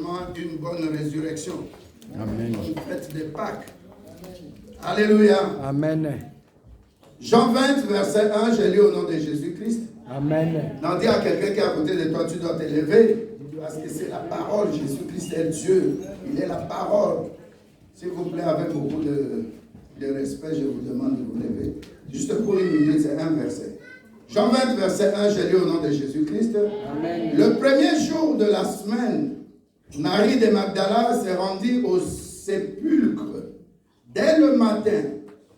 vraiment une bonne résurrection. Amen. Une fête de Pâques. Alléluia. Amen. Jean 20, verset 1, j'ai lu au nom de Jésus-Christ. Amen. Non, dis à quelqu'un qui est à côté de toi, tu dois te lever. Parce que c'est la parole. Jésus-Christ est Dieu. Il est la parole. S'il vous plaît, avec beaucoup de respect, je vous demande de vous lever. Juste pour une minute, c'est un verset. Jean 20, verset 1, j'ai lu au nom de Jésus-Christ. Amen. Le premier jour de la semaine, Marie de Magdala s'est rendue au sépulcre dès le matin,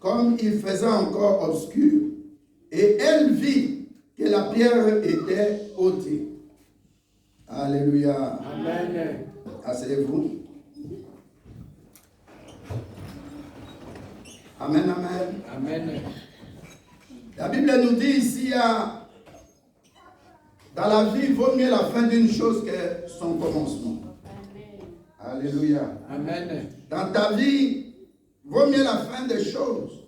comme il faisait encore obscur. Et elle vit que la pierre était ôtée. Alléluia. Amen. Asseyez-vous. Amen, amen. Amen. La Bible nous dit ici, dans la vie, il vaut mieux la fin d'une chose que son commencement. Alléluia. Amen. Dans ta vie, il vaut mieux la fin des choses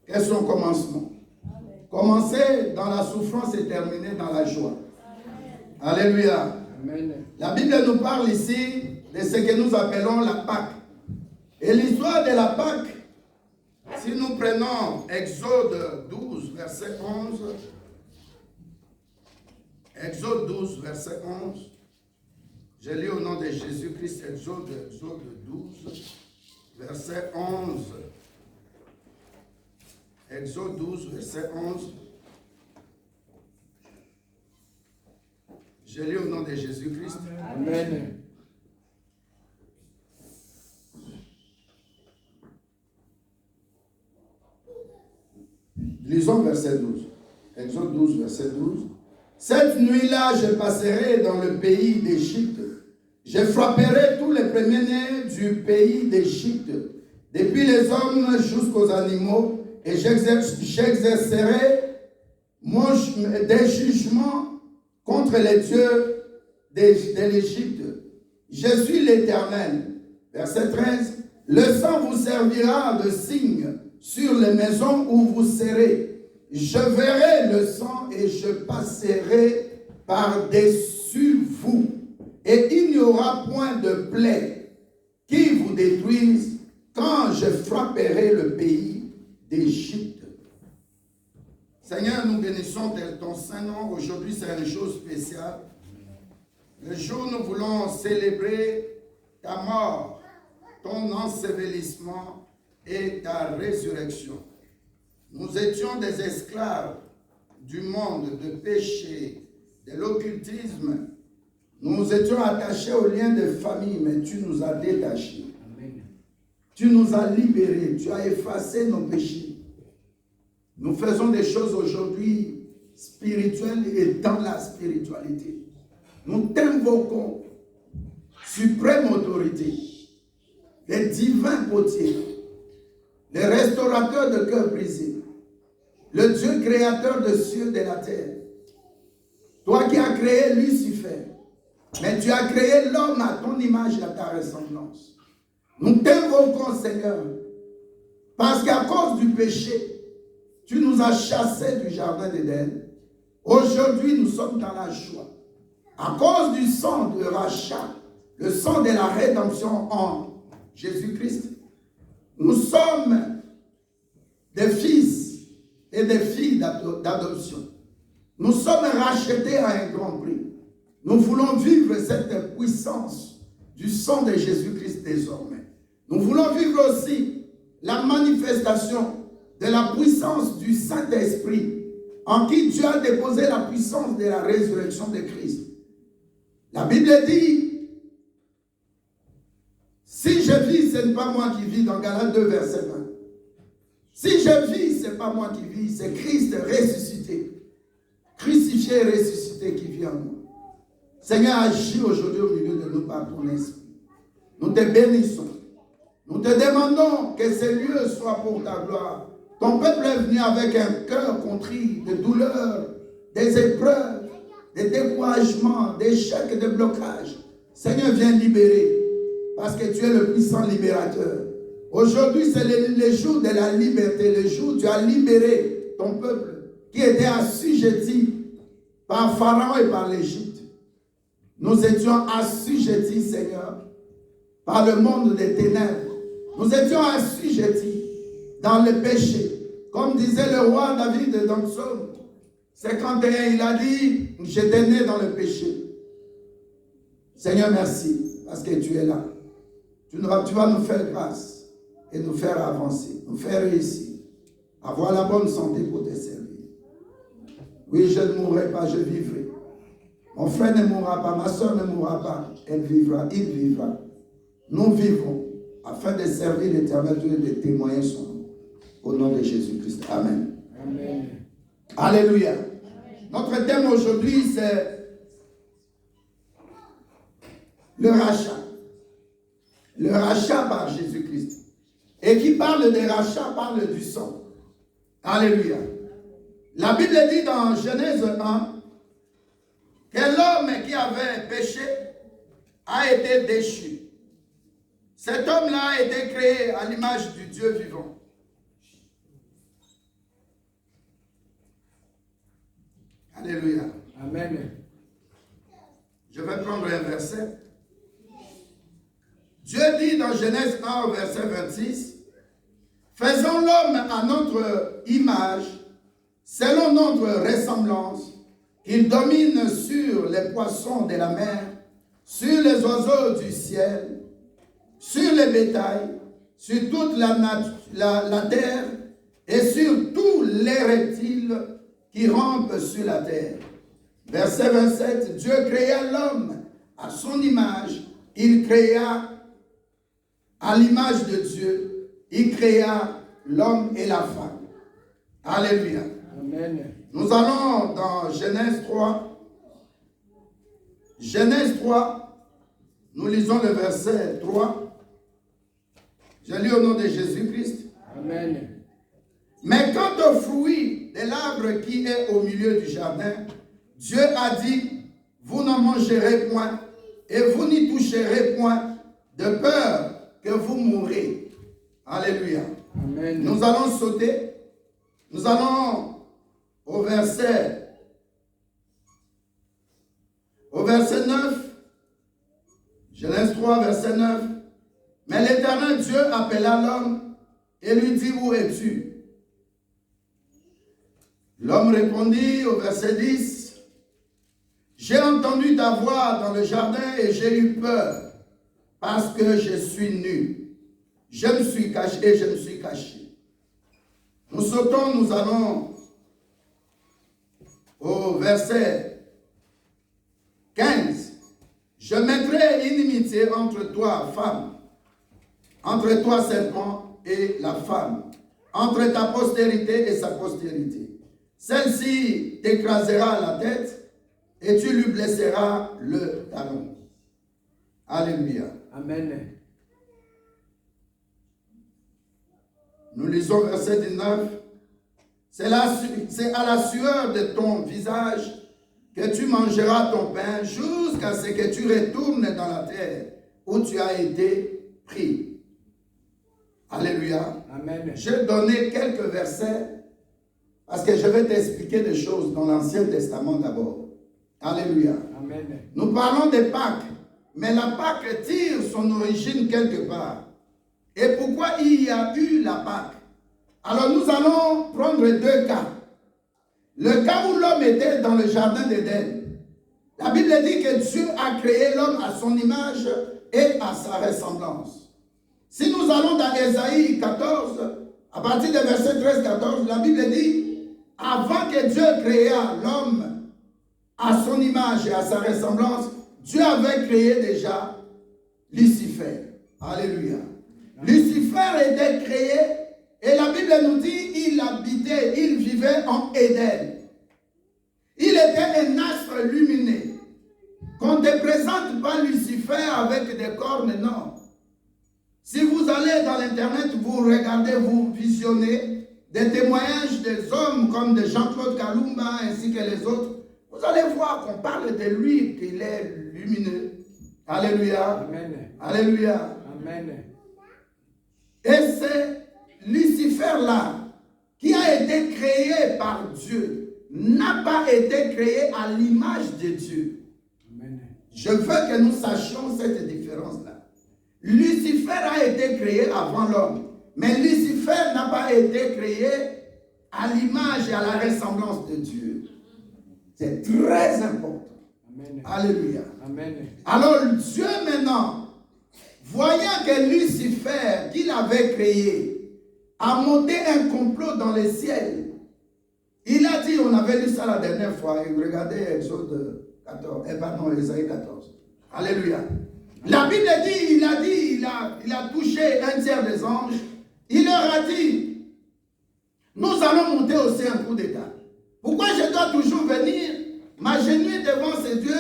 que son commencement. Commencer dans la souffrance et terminer dans la joie. Alléluia. Amen. La Bible nous parle ici de ce que nous appelons la Pâque. Et l'histoire de la Pâque, si nous prenons Exode 12, verset 11, Exode 12, verset 11, je lis au nom de Jésus-Christ, Exode 12, verset 11. Exode 12, verset 11. Je lis au nom de Jésus-Christ. Amen. Lisons verset 12. Exode 12, verset 12. Cette nuit-là, je passerai dans le pays d'Égypte. Je frapperai tous les premiers-nés du pays d'Égypte, depuis les hommes jusqu'aux animaux, et j'exercerai des jugements contre les dieux de l'Égypte. Je suis l'Éternel. Verset 13. Le sang vous servira de signe sur les maisons où vous serez. Je verrai le sang et je passerai par-dessus vous. Et il n'y aura point de plaie qui vous détruise quand je frapperai le pays d'Égypte. Seigneur, nous bénissons ton Saint-Nom. Aujourd'hui, c'est une chose spéciale. Le jour où nous voulons célébrer ta mort, ton ensevelissement et ta résurrection. Nous étions des esclaves du monde, de péché, de l'occultisme. Nous étions attachés aux liens de famille, mais tu nous as détachés. Amen. Tu nous as libérés, tu as effacé nos péchés. Nous faisons des choses aujourd'hui spirituelles et dans la spiritualité. Nous t'invoquons, suprême autorité, les divins potiers, les restaurateurs de cœurs brisés, le Dieu créateur de cieux et de la terre. Toi qui as créé Lucifer, mais tu as créé l'homme à ton image et à ta ressemblance. Nous t'invoquons, Seigneur, parce qu'à cause du péché, tu nous as chassés du jardin d'Éden. Aujourd'hui, nous sommes dans la joie. À cause du sang de rachat, le sang de la rédemption en Jésus-Christ, nous sommes des fils et des filles d'adoption. Nous sommes rachetés à un grand prix. Nous voulons vivre cette puissance du sang de Jésus-Christ désormais. Nous voulons vivre aussi la manifestation de la puissance du Saint-Esprit en qui Dieu a déposé la puissance de la résurrection de Christ. La Bible dit, si je vis, ce n'est pas moi qui vis, dans Galates 2, verset 20. Si je vis, ce n'est pas moi qui vis, c'est Christ ressuscité, crucifié et ressuscité qui vit en moi. Seigneur, agis aujourd'hui au milieu de nous par ton esprit. Nous te bénissons. Nous te demandons que ces lieux soient pour ta gloire. Ton peuple est venu avec un cœur contrit, de douleurs, des épreuves, des découragements, d'échecs, de blocages. Seigneur, viens libérer, parce que tu es le puissant libérateur. Aujourd'hui, c'est le jour de la liberté, le jour où tu as libéré ton peuple qui était assujetti par Pharaon et par l'Égypte. nous étions assujettis, Seigneur, par le monde des ténèbres. Nous étions assujettis dans le péché. Comme disait le roi David dans le psaume 51, il a dit, j'étais né dans le péché. Seigneur, merci, parce que tu es là. Tu vas nous faire grâce et nous faire avancer, nous faire réussir, avoir la bonne santé pour te servir. Oui, je ne mourrai pas, je vivrai. Mon frère ne mourra pas, ma soeur ne mourra pas, elle vivra, il vivra. Nous vivons afin de servir l'Éternel Dieu et de témoigner son nom. Au nom de Jésus-Christ. Amen. Amen. Alléluia. Notre thème aujourd'hui, c'est le rachat. Le rachat par Jésus-Christ. Et qui parle de rachat parle du sang. Alléluia. La Bible dit dans Genèse 1 que l'homme qui avait péché a été déchu. Cet homme-là a été créé à l'image du Dieu vivant. Alléluia. Amen. Je vais prendre un verset. Dieu dit dans Genèse 1, verset 26, « Faisons l'homme à notre image, selon notre ressemblance, qu'il domine sur les poissons de la mer, sur les oiseaux du ciel, sur les bétails, sur toute la terre et sur tous les reptiles qui rampent sur la terre. » Verset 27, Dieu créa l'homme à son image, il créa à l'image de Dieu, il créa l'homme et la femme. Alléluia. Amen. Nous allons dans Genèse 3. Genèse 3, nous lisons le verset 3. Je lis au nom de Jésus-Christ. Amen. Mais quant au fruit de l'arbre qui est au milieu du jardin, Dieu a dit, vous n'en mangerez point et vous n'y toucherez point, de peur que vous mourrez. Alléluia. Amen. Nous allons sauter. Nous allons au verset 9. Genèse 3, verset 9. Mais l'Éternel Dieu appela l'homme et lui dit, où es-tu? L'homme répondit au verset 10, j'ai entendu ta voix dans le jardin et j'ai eu peur parce que je suis nu. Je me suis caché. Nous sautons, nous allons au verset 15. Je mettrai inimitié entre toi, femme, entre toi, serpent, et la femme, entre ta postérité et sa postérité. Celle-ci t'écrasera la tête et tu lui blesseras le talon. Alléluia. Amen. Nous lisons verset 19. C'est à la sueur de ton visage que tu mangeras ton pain jusqu'à ce que tu retournes dans la terre où tu as été pris. Alléluia. Amen. J'ai donné quelques versets parce que je vais t'expliquer des choses dans l'Ancien Testament d'abord. Alléluia. Amen. Nous parlons de Pâques, mais la Pâque tire son origine quelque part. Et pourquoi il y a eu la Pâque? Alors nous allons prendre deux cas. Le cas où l'homme était dans le jardin d'Éden. La Bible dit que Dieu a créé l'homme à son image et à sa ressemblance. Si nous allons dans Ésaïe 14, à partir du verset 13-14, la Bible dit, avant que Dieu créa l'homme à son image et à sa ressemblance, Dieu avait créé déjà Lucifer. Alléluia. Lucifer était créé et la Bible nous dit il vivait en Éden. Il était un astre lumineux. Qu'on ne te présente pas Lucifer avec des cornes, non. Si vous allez dans l'internet, vous regardez, vous visionnez des témoignages des hommes comme de Jean-Claude Kalumba ainsi que les autres, vous allez voir qu'on parle de lui, qu'il est lumineux. Alléluia. Amen. Alléluia. Amen. Et c'est Lucifer là, qui a été créé par Dieu, n'a pas été créé à l'image de Dieu. Amen. Je veux que nous sachions cette différence-là. Lucifer a été créé avant l'homme, mais Lucifer n'a pas été créé à l'image et à la ressemblance de Dieu. C'est très important. Amen. Alléluia. Amen. Alors Dieu maintenant, voyant que Lucifer, qu'il avait créé, a monté un complot dans les ciels, il a dit, on avait lu ça la dernière fois, et regardez Exode 14, Ésaïe 14. Alléluia. La Bible dit, il a touché un tiers des anges. Il leur a dit, nous allons monter aussi un coup d'état. Pourquoi je dois toujours venir, m'agenouiller devant ces dieux,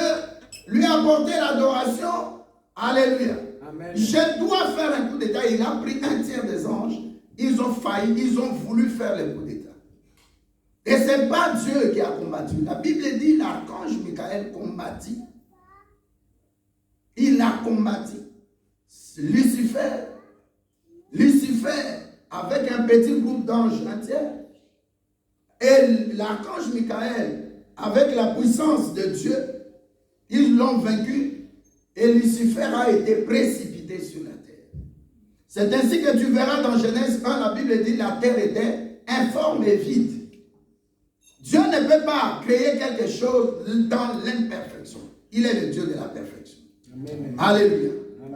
lui apporter l'adoration? Alléluia. Amen. Je dois faire un coup d'état. Il a pris un tiers des anges. Ils ont failli, ils ont voulu faire le coup d'état. Et ce n'est pas Dieu qui a combattu. La Bible dit, l'archange Michael combattit. Il a combattu. Lucifer, avec un petit groupe d'anges entiers, et l'archange Michael, avec la puissance de Dieu, ils l'ont vaincu, et Lucifer a été précipité sur la terre. C'est ainsi que tu verras dans Genèse 1, la Bible dit, la terre était informe et vide. Dieu ne peut pas créer quelque chose dans l'imperfection. Il est le Dieu de la perfection. Amen. Alléluia.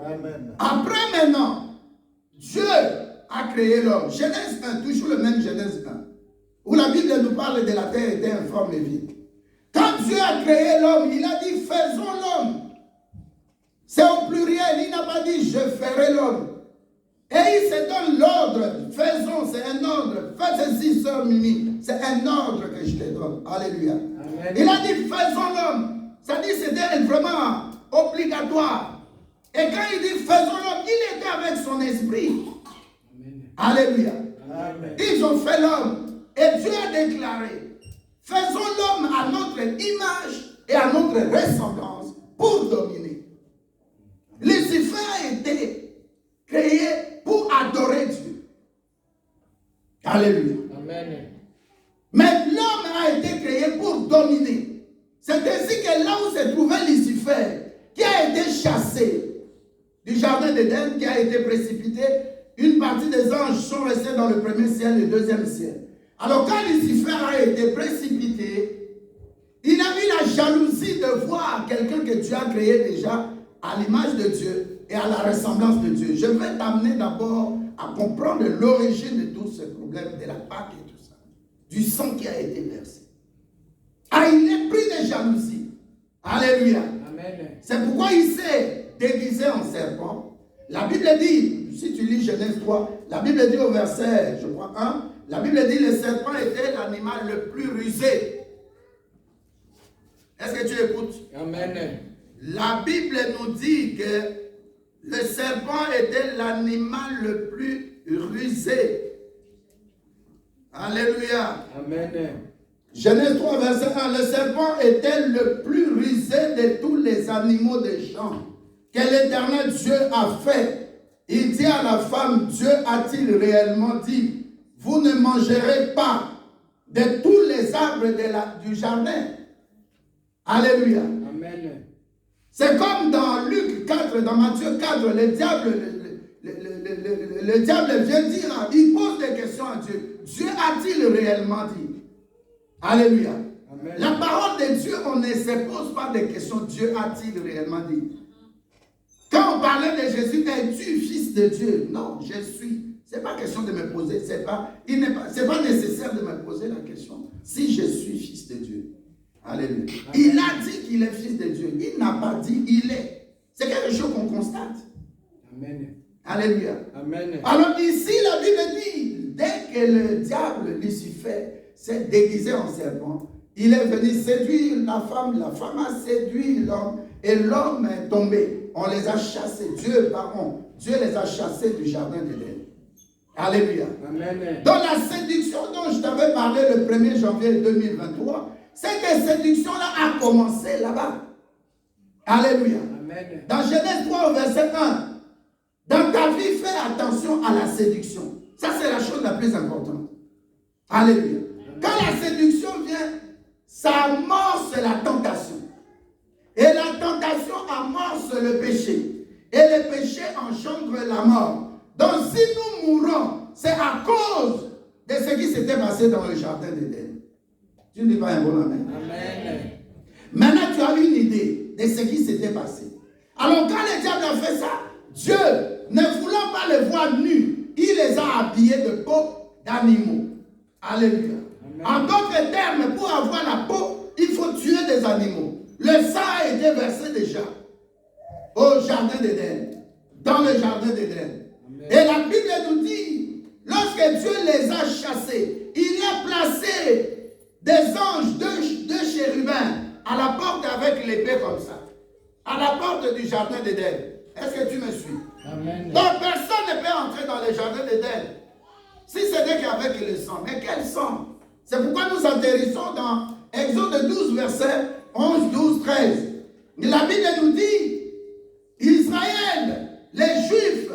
Amen. Après maintenant, Dieu a créé l'homme. Genèse 1, toujours le même Genèse 1, où la Bible nous parle de la terre était informe et vide. Quand Dieu a créé l'homme, il a dit faisons l'homme. C'est au pluriel, il n'a pas dit je ferai l'homme. Et il se donne l'ordre. Faisons, c'est un ordre. Fais ceci, sœur Mimi. C'est un ordre que je te donne. Alléluia. Amen. Il a dit faisons l'homme. Ça dit c'était vraiment obligatoire. Et quand il dit faisons l'homme, il était avec son esprit. Amen. Alléluia. Amen. Ils ont fait l'homme. Et Dieu a déclaré faisons l'homme à notre image et à notre ressemblance pour dominer. Lucifer a été créé pour adorer Dieu. Alléluia. Amen. Mais l'homme a été créé pour dominer. C'est ainsi que là où se trouvait Lucifer, qui a été chassé du jardin d'Éden, qui a été précipité, une partie des anges sont restés dans le premier ciel et le deuxième ciel. Alors quand Lucifer a été précipité, il a eu la jalousie de voir quelqu'un que Dieu a créé déjà à l'image de Dieu et à la ressemblance de Dieu. Je vais t'amener d'abord à comprendre l'origine de tout ce problème de la Pâque et tout ça. Du sang qui a été versé. Ah, il est pris de jalousie. Alléluia. Amen. C'est pourquoi il s'est déguisé en serpent. La Bible dit, si tu lis Genèse 3, la Bible dit au verset, je crois, 1, la Bible dit le serpent était l'animal le plus rusé. Est-ce que tu écoutes? Amen. La Bible nous dit que le serpent était l'animal le plus rusé. Alléluia. Amen. Genèse 3, verset 1. Le serpent était le plus rusé de tous les animaux des champs que l'Éternel Dieu a fait. Il dit à la femme, Dieu a-t-il réellement dit, vous ne mangerez pas de tous les arbres du jardin. Alléluia. Amen. C'est comme dans Luc 4, dans Matthieu 4, le diable vient dire, il pose des questions à Dieu. Dieu a-t-il réellement dit? Alléluia. Amen. La parole de Dieu, on ne se pose pas de questions. Dieu a-t-il réellement dit? Quand on parlait de Jésus, es-tu fils de Dieu? Non, je suis. Ce n'est pas question de me poser, c'est pas nécessaire de me poser la question. Si je suis fils de Dieu. Alléluia. Amen. Il a dit qu'il est fils de Dieu. Il n'a pas dit il est. C'est quelque chose qu'on constate. Amen. Alléluia. Amen. Alors ici, la Bible dit, dès que le diable Lucifer s'est déguisé en serpent, il est venu séduire la femme a séduit l'homme, et l'homme est tombé. On les a chassés. Dieu les a chassés du jardin d'Éden. Alléluia. Amen. Dans la séduction dont je t'avais parlé le 1er janvier 2023, cette séduction-là a commencé là-bas. Alléluia. Amen. Dans Genèse 3 au verset 1, dans ta vie, fais attention à la séduction. Ça, c'est la chose la plus importante. Alléluia. Quand la séduction vient, ça amorce la tentation. Et la tentation amorce le péché. Et le péché engendre la mort. Donc si nous mourons, c'est à cause de ce qui s'était passé dans le jardin d'Éden. Tu ne dis pas un bon amen. Amen. Maintenant, tu as une idée de ce qui s'était passé. Alors, quand le diable a fait ça, Dieu, ne voulant pas les voir nus, il les a habillés de peau d'animaux. Alléluia. En d'autres termes, pour avoir la peau, il faut tuer des animaux. Le sang a été versé déjà au jardin d'Éden, dans le jardin d'Éden. Et la Bible nous dit, lorsque Dieu les a chassés, il a placé des anges, deux chérubins, à la porte avec l'épée comme ça, à la porte du jardin d'Éden. Est-ce que tu me suis? Amen. Donc personne ne peut entrer dans le jardin d'Éden, si ce n'est qu'avec le sang. Mais quel sang? C'est pourquoi nous atterrissons dans Exode 12, versets 11, 12, 13. La Bible nous dit, Israël, les Juifs,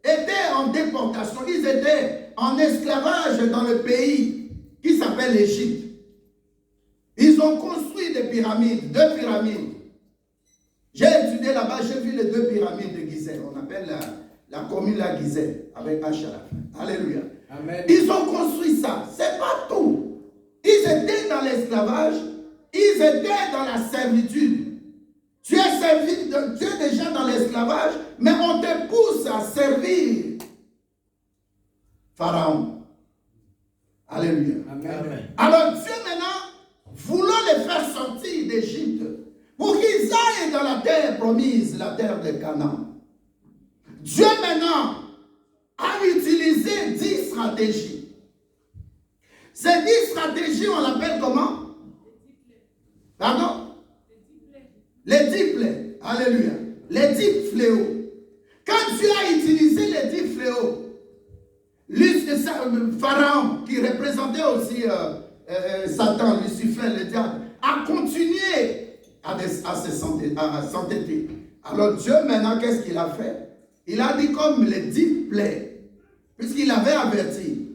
étaient en déportation. Ils étaient en esclavage dans le pays qui s'appelle l'Égypte. Ils ont construit des pyramides, 2 pyramides. J'ai étudié là-bas, j'ai vu les 2 pyramides de Gizeh. On appelle la commune la Gizeh, avec H à la fin. Alléluia. Amen. Ils ont construit ça. C'est pas tout. Ils étaient dans l'esclavage. Ils étaient dans la servitude. Tu es déjà dans l'esclavage, mais on te pousse à servir Pharaon. Alléluia. Amen. Alors Dieu maintenant, voulant les faire sortir d'Égypte, pour qu'ils aillent dans la terre promise, la terre de Canaan. Dieu maintenant a utilisé 10 stratégies. Ces 10 stratégies, on l'appelle comment? Pardon? Les 10 plaies. Alléluia. Les 10 fléaux. Quand Dieu a utilisé les 10 fléaux, Pharaon, qui représentait aussi Satan, Lucifer, le diable, a continué à s'entêter. Alors Dieu maintenant, qu'est-ce qu'il a fait? Il a dit comme les 10 plaies, puisqu'il avait averti.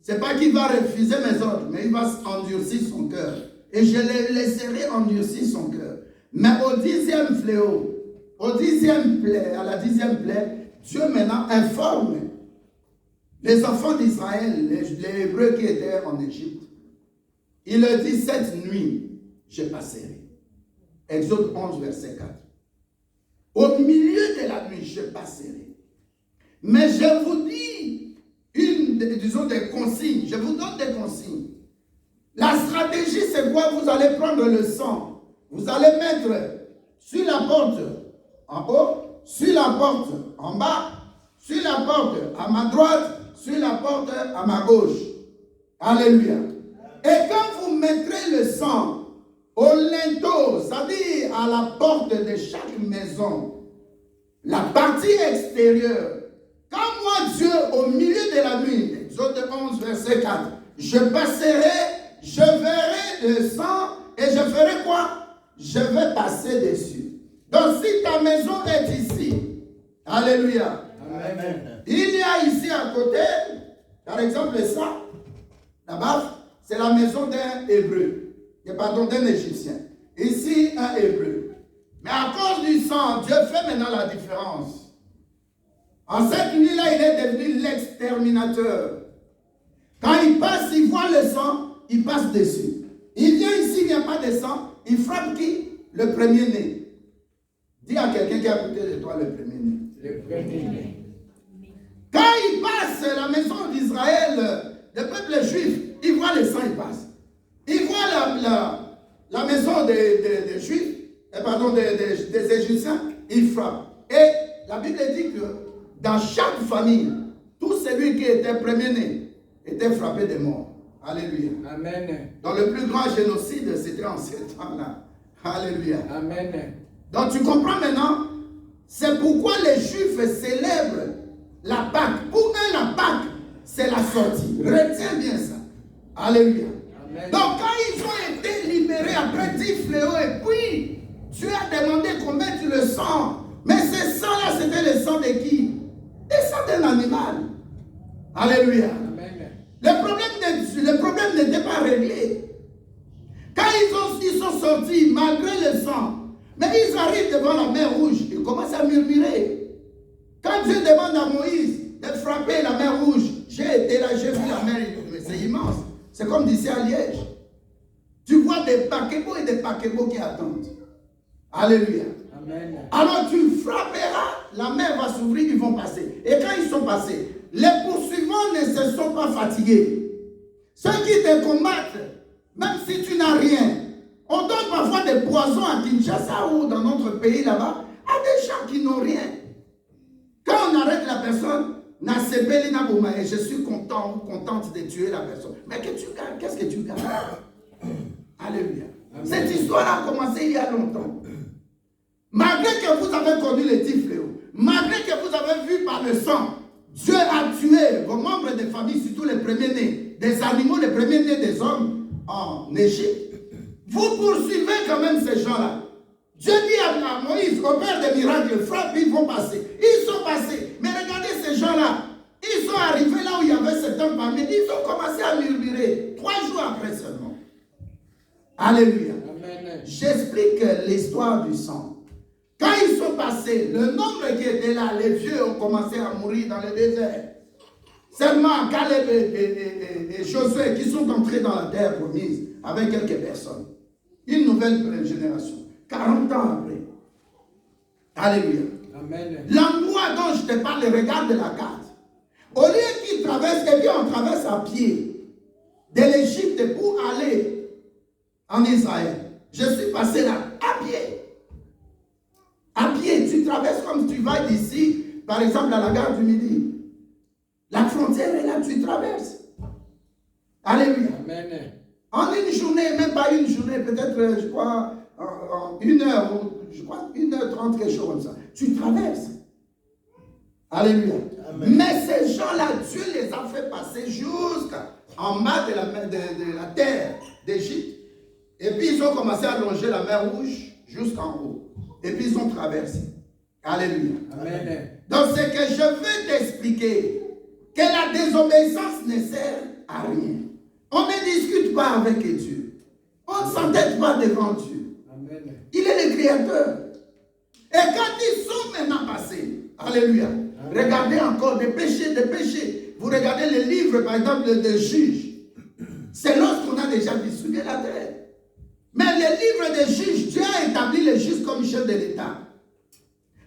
C'est pas qu'il va refuser mes ordres, mais il va endurcir son cœur. Et je le laisserai endurcir son cœur. Mais au 10e fléau, au 10e plaie, à la 10e plaie, Dieu maintenant informe les enfants d'Israël, les Hébreux qui étaient en Égypte. Il leur dit, cette nuit, je passerai. Exode 11, verset 4. Au milieu de la nuit, je passerai. Mais je vous dis, des consignes. Je vous donne des consignes. La stratégie, c'est quoi? Vous allez prendre le sang. Vous allez mettre sur la porte en haut, sur la porte en bas, sur la porte à ma droite, sur la porte à ma gauche. Alléluia. Et quand vous mettrez le sang au linteau, c'est-à-dire à la porte de chaque maison, la partie extérieure, quand moi, Dieu, au milieu de la nuit, Exode 11, verset 4, je passerai, je verrai le sang et je ferai quoi? Je vais passer dessus. Donc si ta maison est ici, alléluia. Amen. Il y a ici à côté, par exemple ça, là-bas, c'est la maison d'un Hébreu, pardon, d'un Égyptien. Ici, un Hébreu. Mais à cause du sang, Dieu fait maintenant la différence. En cette nuit-là, il est devenu l'exterminateur. Quand il passe, il voit le sang, il passe dessus. Il vient ici, il n'y a pas de sang, il frappe qui? Le premier-né. Dis à quelqu'un qui est à côté de toi le premier-né. Le premier. Quand il passe la maison d'Israël, le peuple juif, il voit le sang, il passe. Il voit la maison des Juifs, pardon, des Égyptiens, il frappe. Et la Bible dit que dans chaque famille, tout celui qui était premier-né était frappé de mort. Alléluia. Amen. Dans le plus grand génocide, c'était en ce temps-là. Alléluia. Amen. Donc tu comprends maintenant, c'est pourquoi les Juifs célèbrent la Pâque. Pour eux, la Pâque, c'est la sortie. Retiens bien ça. Alléluia. Amen. Donc quand ils ont été libérés après 10 fléaux, et puis Dieu a demandé qu'on mette le sang. Mais ce sang-là, c'était le sang de qui? Le sang d'un animal. Alléluia. Amen. Le problème n'était pas réglé. Quand ils sont sortis, malgré le sang, Mais ils arrivent devant la mer rouge, ils commencent à murmurer. Quand Dieu demande à Moïse de frapper la mer rouge, j'ai été là, j'ai vu la mer, mais c'est immense. C'est comme d'ici à Liège. Tu vois des paquebots et des paquebots qui attendent. Alléluia. Amen. Alors tu frapperas, la mer va s'ouvrir, ils vont passer. Et quand ils sont passés, les poursuivants ne se sont pas fatigués. Ceux qui te combattent, même si tu n'as rien, on donne parfois des poisons à Kinshasa ou dans notre pays là-bas à des gens qui n'ont rien. Quand on arrête la personne, et je suis content ou contente de tuer la personne. Mais que tu gagnes, qu'est-ce que tu gagnes? Alléluia. Cette histoire a commencé il y a longtemps. Malgré que vous avez connu les 10 fléaux, malgré que vous avez vu par le sang, Dieu a tué vos membres de famille, surtout les premiers-nés, des animaux, les premiers-nés des hommes en Égypte. Vous poursuivez quand même ces gens-là. Dieu dit à Moïse, opère des miracles, frappe, ils vont passer. Ils sont passés. Mais regardez ces gens-là. Ils sont arrivés là où il y avait cet homme parmi. Ils ont commencé à murmurer. 3 jours après seulement. Alléluia. Amen. J'explique l'histoire du sang. Quand ils sont passés, le nombre qui était là, les vieux ont commencé à mourir dans le désert. Seulement Caleb et Josué qui sont entrés dans la terre promise avec quelques personnes. Une nouvelle génération. 40 ans après. Alléluia. Amen. L'endroit dont je te parle, regarde la carte. Au lieu qu'ils traversent, et puis on traverse à pied de l'Égypte pour aller en Israël. Je suis passé là, à pied. À pied, tu traverses comme tu vas d'ici, par exemple à la gare du Midi. La frontière est là, tu traverses. Alléluia. Amen. En une journée, même pas une journée, peut-être, je crois, en 1 heure, je crois 1h30, quelque chose comme ça. Tu traverses. Alléluia. Amen. Mais ces gens-là, Dieu les a fait passer jusqu'en bas de la terre d'Égypte. Et puis ils ont commencé à longer la mer Rouge jusqu'en haut. Et puis ils ont traversé. Alléluia. Amen. Donc c'est que je veux t'expliquer que la désobéissance ne sert à rien. On ne discute pas avec Dieu. On ne s'entête pas devant Dieu. Amen. Il est le Créateur. Et quand ils sont maintenant passés, alléluia, amen, regardez encore des péchés. Vous regardez les livres, par exemple, des juges. C'est lorsqu'on a déjà dissous la terre. Mais les livres des juges, Dieu a établi les juges comme chef de l'État.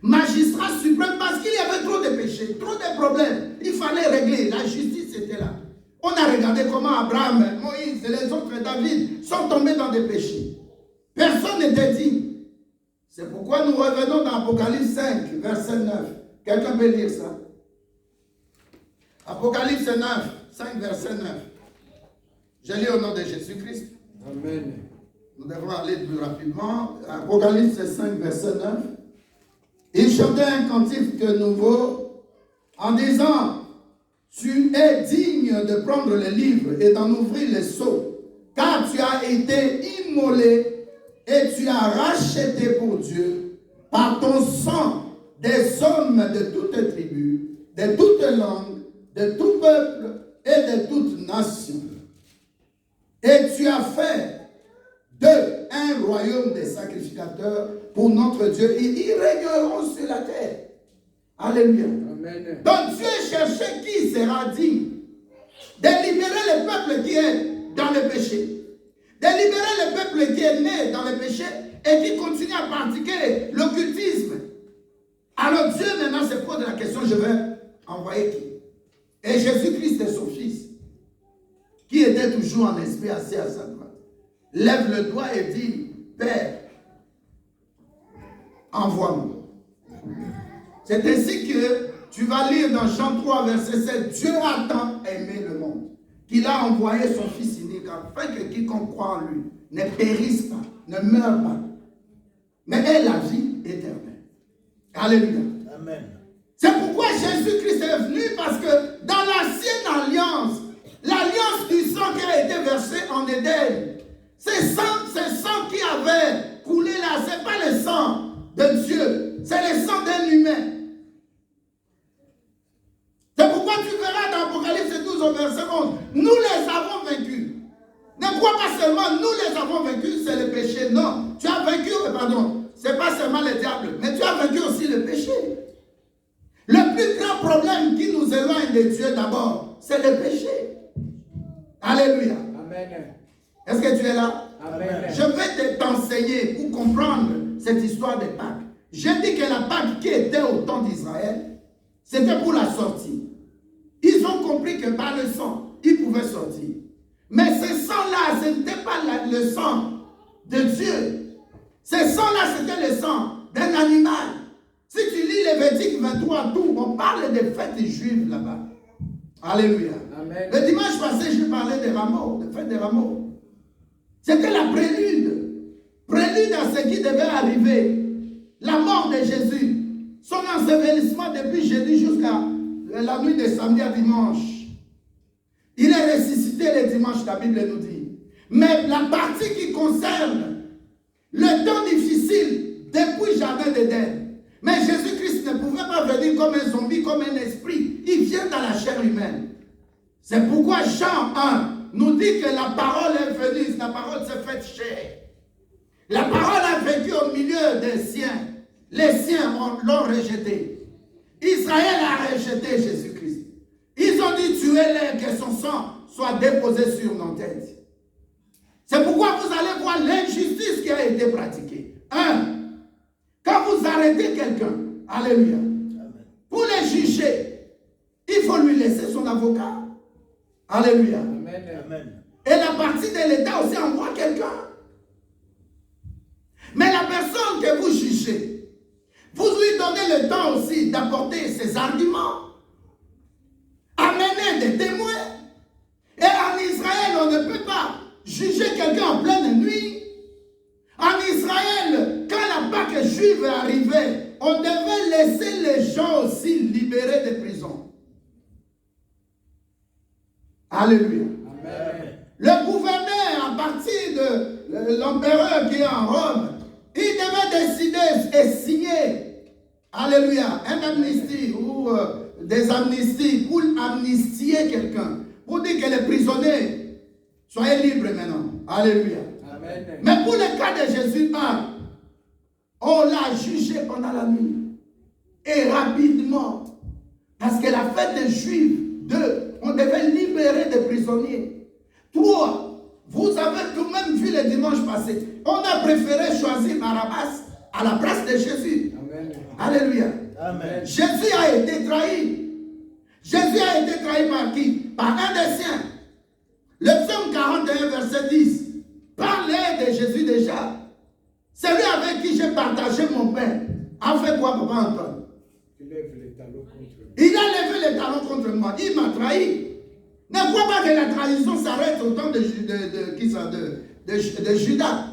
Magistrat suprême, parce qu'il y avait trop de péchés, trop de problèmes. Il fallait régler. La justice était là. On a regardé comment Abraham, Moïse et les autres, David, sont tombés dans des péchés. Personne n'était digne. C'est pourquoi nous revenons dans Apocalypse 5, verset 9. Quelqu'un peut lire ça? Apocalypse 9, 5, verset 9. Je lis au nom de Jésus-Christ. Amen. Nous devons aller plus rapidement. Apocalypse 5, verset 9. Il chantait un cantique nouveau en disant: tu es digne de prendre le livre et d'en ouvrir les sceaux, car tu as été immolé et tu as racheté pour Dieu par ton sang des hommes de toutes tribus, de toutes langues, de tout peuple et de toute nation. Et tu as fait d'eux un royaume des sacrificateurs pour notre Dieu, et ils régneront sur la terre. Alléluia. Amen. Donc Dieu cherchait qui sera digne de libérer le peuple qui est dans le péché, de libérer le peuple qui est né dans le péché et qui continue à pratiquer l'occultisme. Alors Dieu maintenant se pose la question: je vais envoyer qui? Et Jésus-Christ est son fils, qui était toujours en esprit assis à sa droite, lève le doigt et dit: Père, envoie-moi. C'est ainsi que tu vas lire dans Jean 3, verset 7, Dieu a tant aimé le monde qu'il a envoyé son Fils unique afin que quiconque croit en lui ne périsse pas, ne meure pas, mais ait la vie éternelle. Alléluia. Amen. C'est pourquoi Jésus-Christ est venu, parce que dans l'ancienne alliance, l'alliance du sang qui a été versé en Éden, c'est sang qui avait coulé là, ce n'est pas le sang de Dieu, c'est le sang d'un humain. C'est pourquoi tu verras dans Apocalypse 12 au verset 11, nous les avons vaincus. Ne crois pas seulement nous les avons vaincus, c'est le péché. Non, tu as vaincu, pardon, ce n'est pas seulement le diable, mais tu as vaincu aussi le péché. Le plus grand problème qui nous éloigne de Dieu d'abord, c'est le péché. Alléluia. Amen. Est-ce que tu es là? Amen. Je vais t'enseigner pour comprendre cette histoire de Pâques. J'ai dit que la Pâque qui était au temps d'Israël, c'était pour la sortie. Ils ont compris que par le sang, ils pouvaient sortir. Mais ce sang-là, ce n'était pas le sang de Dieu. Ce sang-là, c'était le sang d'un animal. Si tu lis Lévitique 23, tout, on parle des fêtes juives là-bas. Alléluia. Amen. Le dimanche passé, je parlais des rameaux, des fêtes des rameaux. C'était la prélude. Prélude à ce qui devait arriver. La mort de Jésus. Son ensevelissement depuis jeudi jusqu'à la nuit de samedi à dimanche. Il est ressuscité le dimanche, la Bible nous dit. Mais la partie qui concerne le temps difficile depuis Jardin d'Éden. Mais Jésus-Christ ne pouvait pas venir comme un zombie, comme un esprit. Il vient dans la chair humaine. C'est pourquoi Jean 1 nous dit que la parole est venue, la parole s'est faite chair. La parole a vécu au milieu des siens. Les siens l'ont rejeté. Israël a rejeté Jésus-Christ. Ils ont dit tuez-le, que son sang soit déposé sur nos têtes. C'est pourquoi vous allez voir l'injustice qui a été pratiquée. Quand vous arrêtez quelqu'un, alléluia, pour le juger, il faut lui laisser son avocat. Alléluia. Amen. Et la partie de l'État aussi envoie quelqu'un. Mais la personne que vous jugez, vous lui donnez le temps aussi d'apporter ses arguments, amener des témoins. Et en Israël, on ne peut pas juger quelqu'un en pleine nuit. En Israël, quand la Pâque juive est arrivée, on devait laisser les gens aussi libérés des prisons. Alléluia. Amen. Le gouverneur, à partir de l'empereur qui est en Rome, il devait décider et signer, alléluia, un amnistie ou des amnisties pour amnistier quelqu'un, pour dire que les prisonniers soient libres maintenant. Alléluia. Amen. Mais pour le cas de Jésus, on l'a jugé pendant la nuit. Et rapidement. Parce que la fête des Juifs, 2, on devait libérer des prisonniers. 3, vous avez tout de même vu le dimanche passé. On a préféré choisir Barabbas à la place de Jésus. Amen. Alléluia. Amen. Jésus a été trahi. Jésus a été trahi par qui? Par un des siens. Le psaume 41, verset 10, parlait de Jésus déjà. Celui avec qui j'ai partagé mon pain a fait quoi, papa Antoine? Il lève les talons contre moi. Il a levé les talons contre moi. Il m'a trahi. Ne crois pas que la trahison s'arrête au temps de Judas.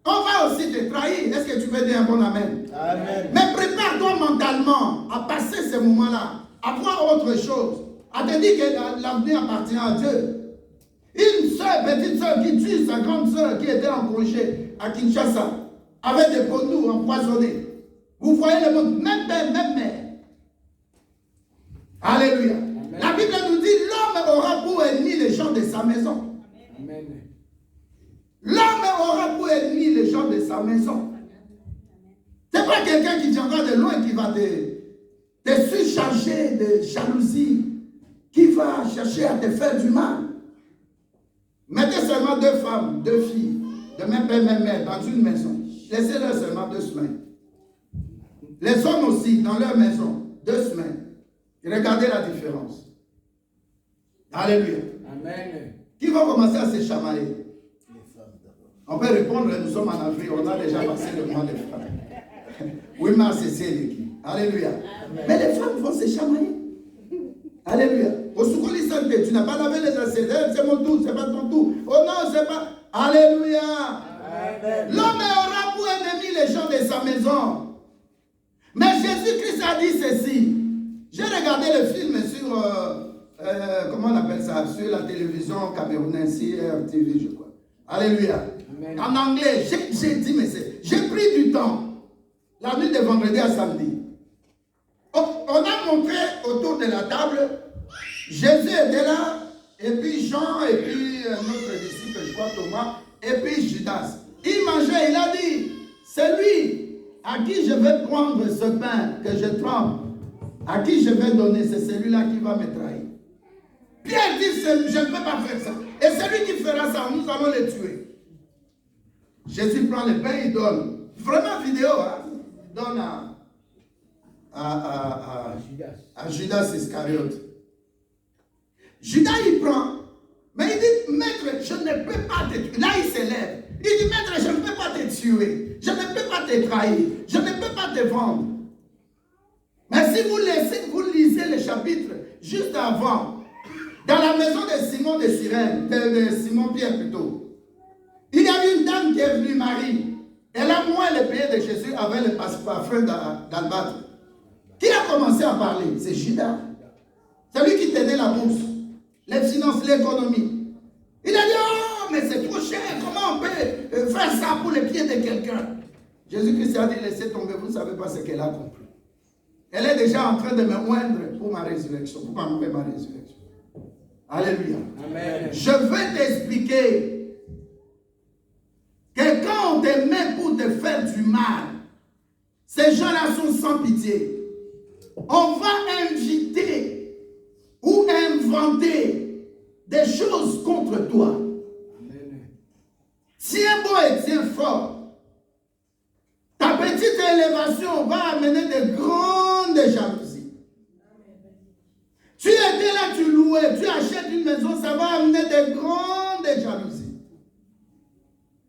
On va aussi te trahir. Est-ce que tu veux dire un bon amen? Amen. Mais prépare-toi mentalement à passer ces moments-là, à voir autre chose, à te dire que l'avenir appartient à Dieu. Une soeur, petite soeur qui tue sa grande soeur qui était en congé à Kinshasa, avec des poneaux empoisonnés. Vous voyez le monde, même père, même mère. Alléluia. Amen. La Bible nous dit l'homme aura pour ennemi les gens de sa maison. Amen. L'homme aura pour ennemi les gens de sa maison. C'est pas quelqu'un qui viendra de loin qui va te surcharger de jalousie, qui va chercher à te faire du mal. Mettez seulement 2 femmes, 2 filles, de même père, même mère, dans une maison. Laissez-leur seulement 2 semaines. Les hommes aussi, dans leur maison, 2 semaines. Regardez la différence. Alléluia. Amen. Qui va commencer à se chamailler? On peut répondre, nous sommes en Afrique, on a déjà passé le mois des femmes. Oui, mais c'est l'équipe. Alléluia. Amen. Mais les femmes vont se chamailler. Alléluia. Au secours, tu n'as pas lavé les assiettes, c'est mon tour, c'est pas ton tour. Oh non, c'est pas. Alléluia. Amen. L'homme aura pour ennemi les gens de sa maison. Mais Jésus-Christ a dit ceci. J'ai regardé le film sur, comment on appelle ça, sur la télévision camerounaise, CRTV, je crois. Alléluia. Amen. En anglais, j'ai dit, mais j'ai pris du temps, la nuit de vendredi à samedi. On a montré autour de la table, Jésus était là, et puis Jean, et puis notre disciple, je crois Thomas, et puis Judas. Il mangeait, il a dit, c'est lui à qui je vais prendre ce pain que je trempe, à qui je vais donner, c'est celui-là qui va me trahir. Pierre dit, je ne peux pas faire ça. Et celui qui fera ça, nous allons le tuer. Jésus prend le pain, il donne. Vraiment vidéo, hein? Il donne à Judas Iscariote. Judas, il prend. Mais il dit, maître, je ne peux pas te tuer. Là, il s'élève. Il dit, maître, je ne peux pas te tuer. Je ne peux pas te trahir. Je ne peux pas te vendre. Mais si vous lisez le chapitre juste avant, dans la maison de Simon de Cyrène, de Simon-Pierre plutôt, il y a une dame qui est venue, Marie. Elle a moins le pied de Jésus avec le parfum d'albâtre. Qui a commencé à parler? C'est Judas. C'est lui qui tenait la bourse, les finances, l'économie. Il a dit, oh, mais c'est trop cher, comment on peut faire ça pour les pieds de quelqu'un? Jésus-Christ a dit, laissez tomber, vous ne savez pas ce qu'elle a compris. Elle est déjà en train de me oindre pour ma résurrection, pour ma résurrection. Alléluia. Amen. Je veux t'expliquer que quand on te met pour te faire du mal, ces gens-là sont sans pitié. On va inviter ou inventer des choses contre toi. Amen. Tiens bon et tiens fort. Ta petite élévation va amener de grandes jalousies. Tu étais là, tu louais, tu achètes une maison, ça va amener de grandes jalousies.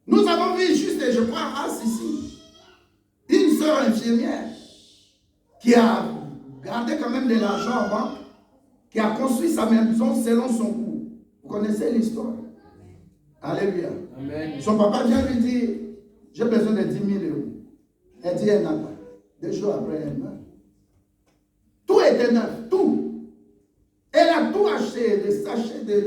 Nous avons vu juste, je crois, une sœur infirmière qui a gardé quand même de l'argent en banque, qui a construit sa maison selon son goût. Vous connaissez l'histoire? Alléluia. Amen. Son papa vient lui dire, j'ai besoin de 10 000 euros. Elle dit, elle n'a pas. 2 jours après, elle meurt. Tout était neuf, tout. Elle a tout acheté, les sachets de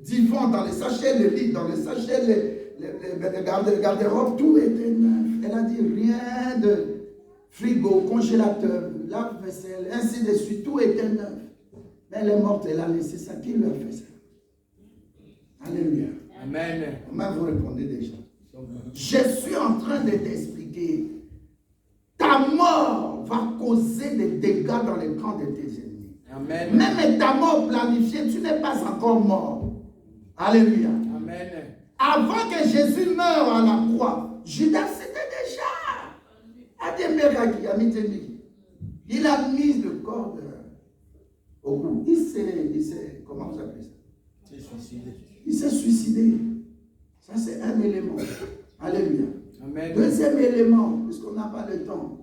divan, dans les sachets de lit, dans les sachets de garde-robe, tout était neuf. Elle a dit, rien de frigo, congélateur, lave-vaisselle, ainsi de suite, tout était neuf. Mais elle est morte, elle a laissé ça. Qui lui a fait ça? Alléluia. Amen. Comment vous répondez déjà? Je suis en train de t'expliquer. Ta mort va causer des dégâts dans le camp de tes ennemis. Amen. Même ta mort planifiée, tu n'es pas encore mort. Alléluia. Amen. Avant que Jésus meure à la croix, Judas c'était déjà. Il a mis le corps au cou. Il s'est, comment vous appelez ça? Il s'est suicidé. Ça c'est un élément. Alléluia. Amen. Deuxième élément, puisqu'on n'a pas le temps.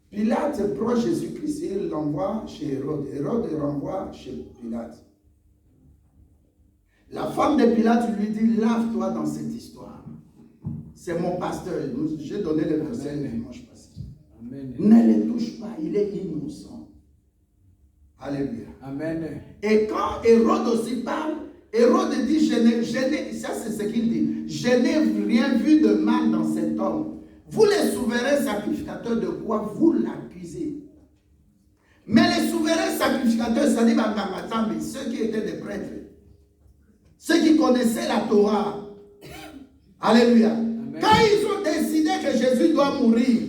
Pilate prend Jésus-Christ, il l'envoie chez Hérode. Hérode renvoie chez Pilate. La femme de Pilate lui dit, lave-toi dans cette histoire. C'est mon pasteur. J'ai donné le verset le dimanche passé. Amen. Ne le touche pas, il est innocent. Alléluia. Amen. Et quand Hérode aussi parle, Hérode dit, ça c'est ce qu'il dit, je n'ai rien vu de mal dans cet homme. Vous les souverains sacrificateurs, de quoi vous l'accusez? Mais les souverains sacrificateurs, c'est-à-dire ceux qui étaient des prêtres, ceux qui connaissaient la Torah. Alléluia. Amen. Quand ils ont décidé que Jésus doit mourir,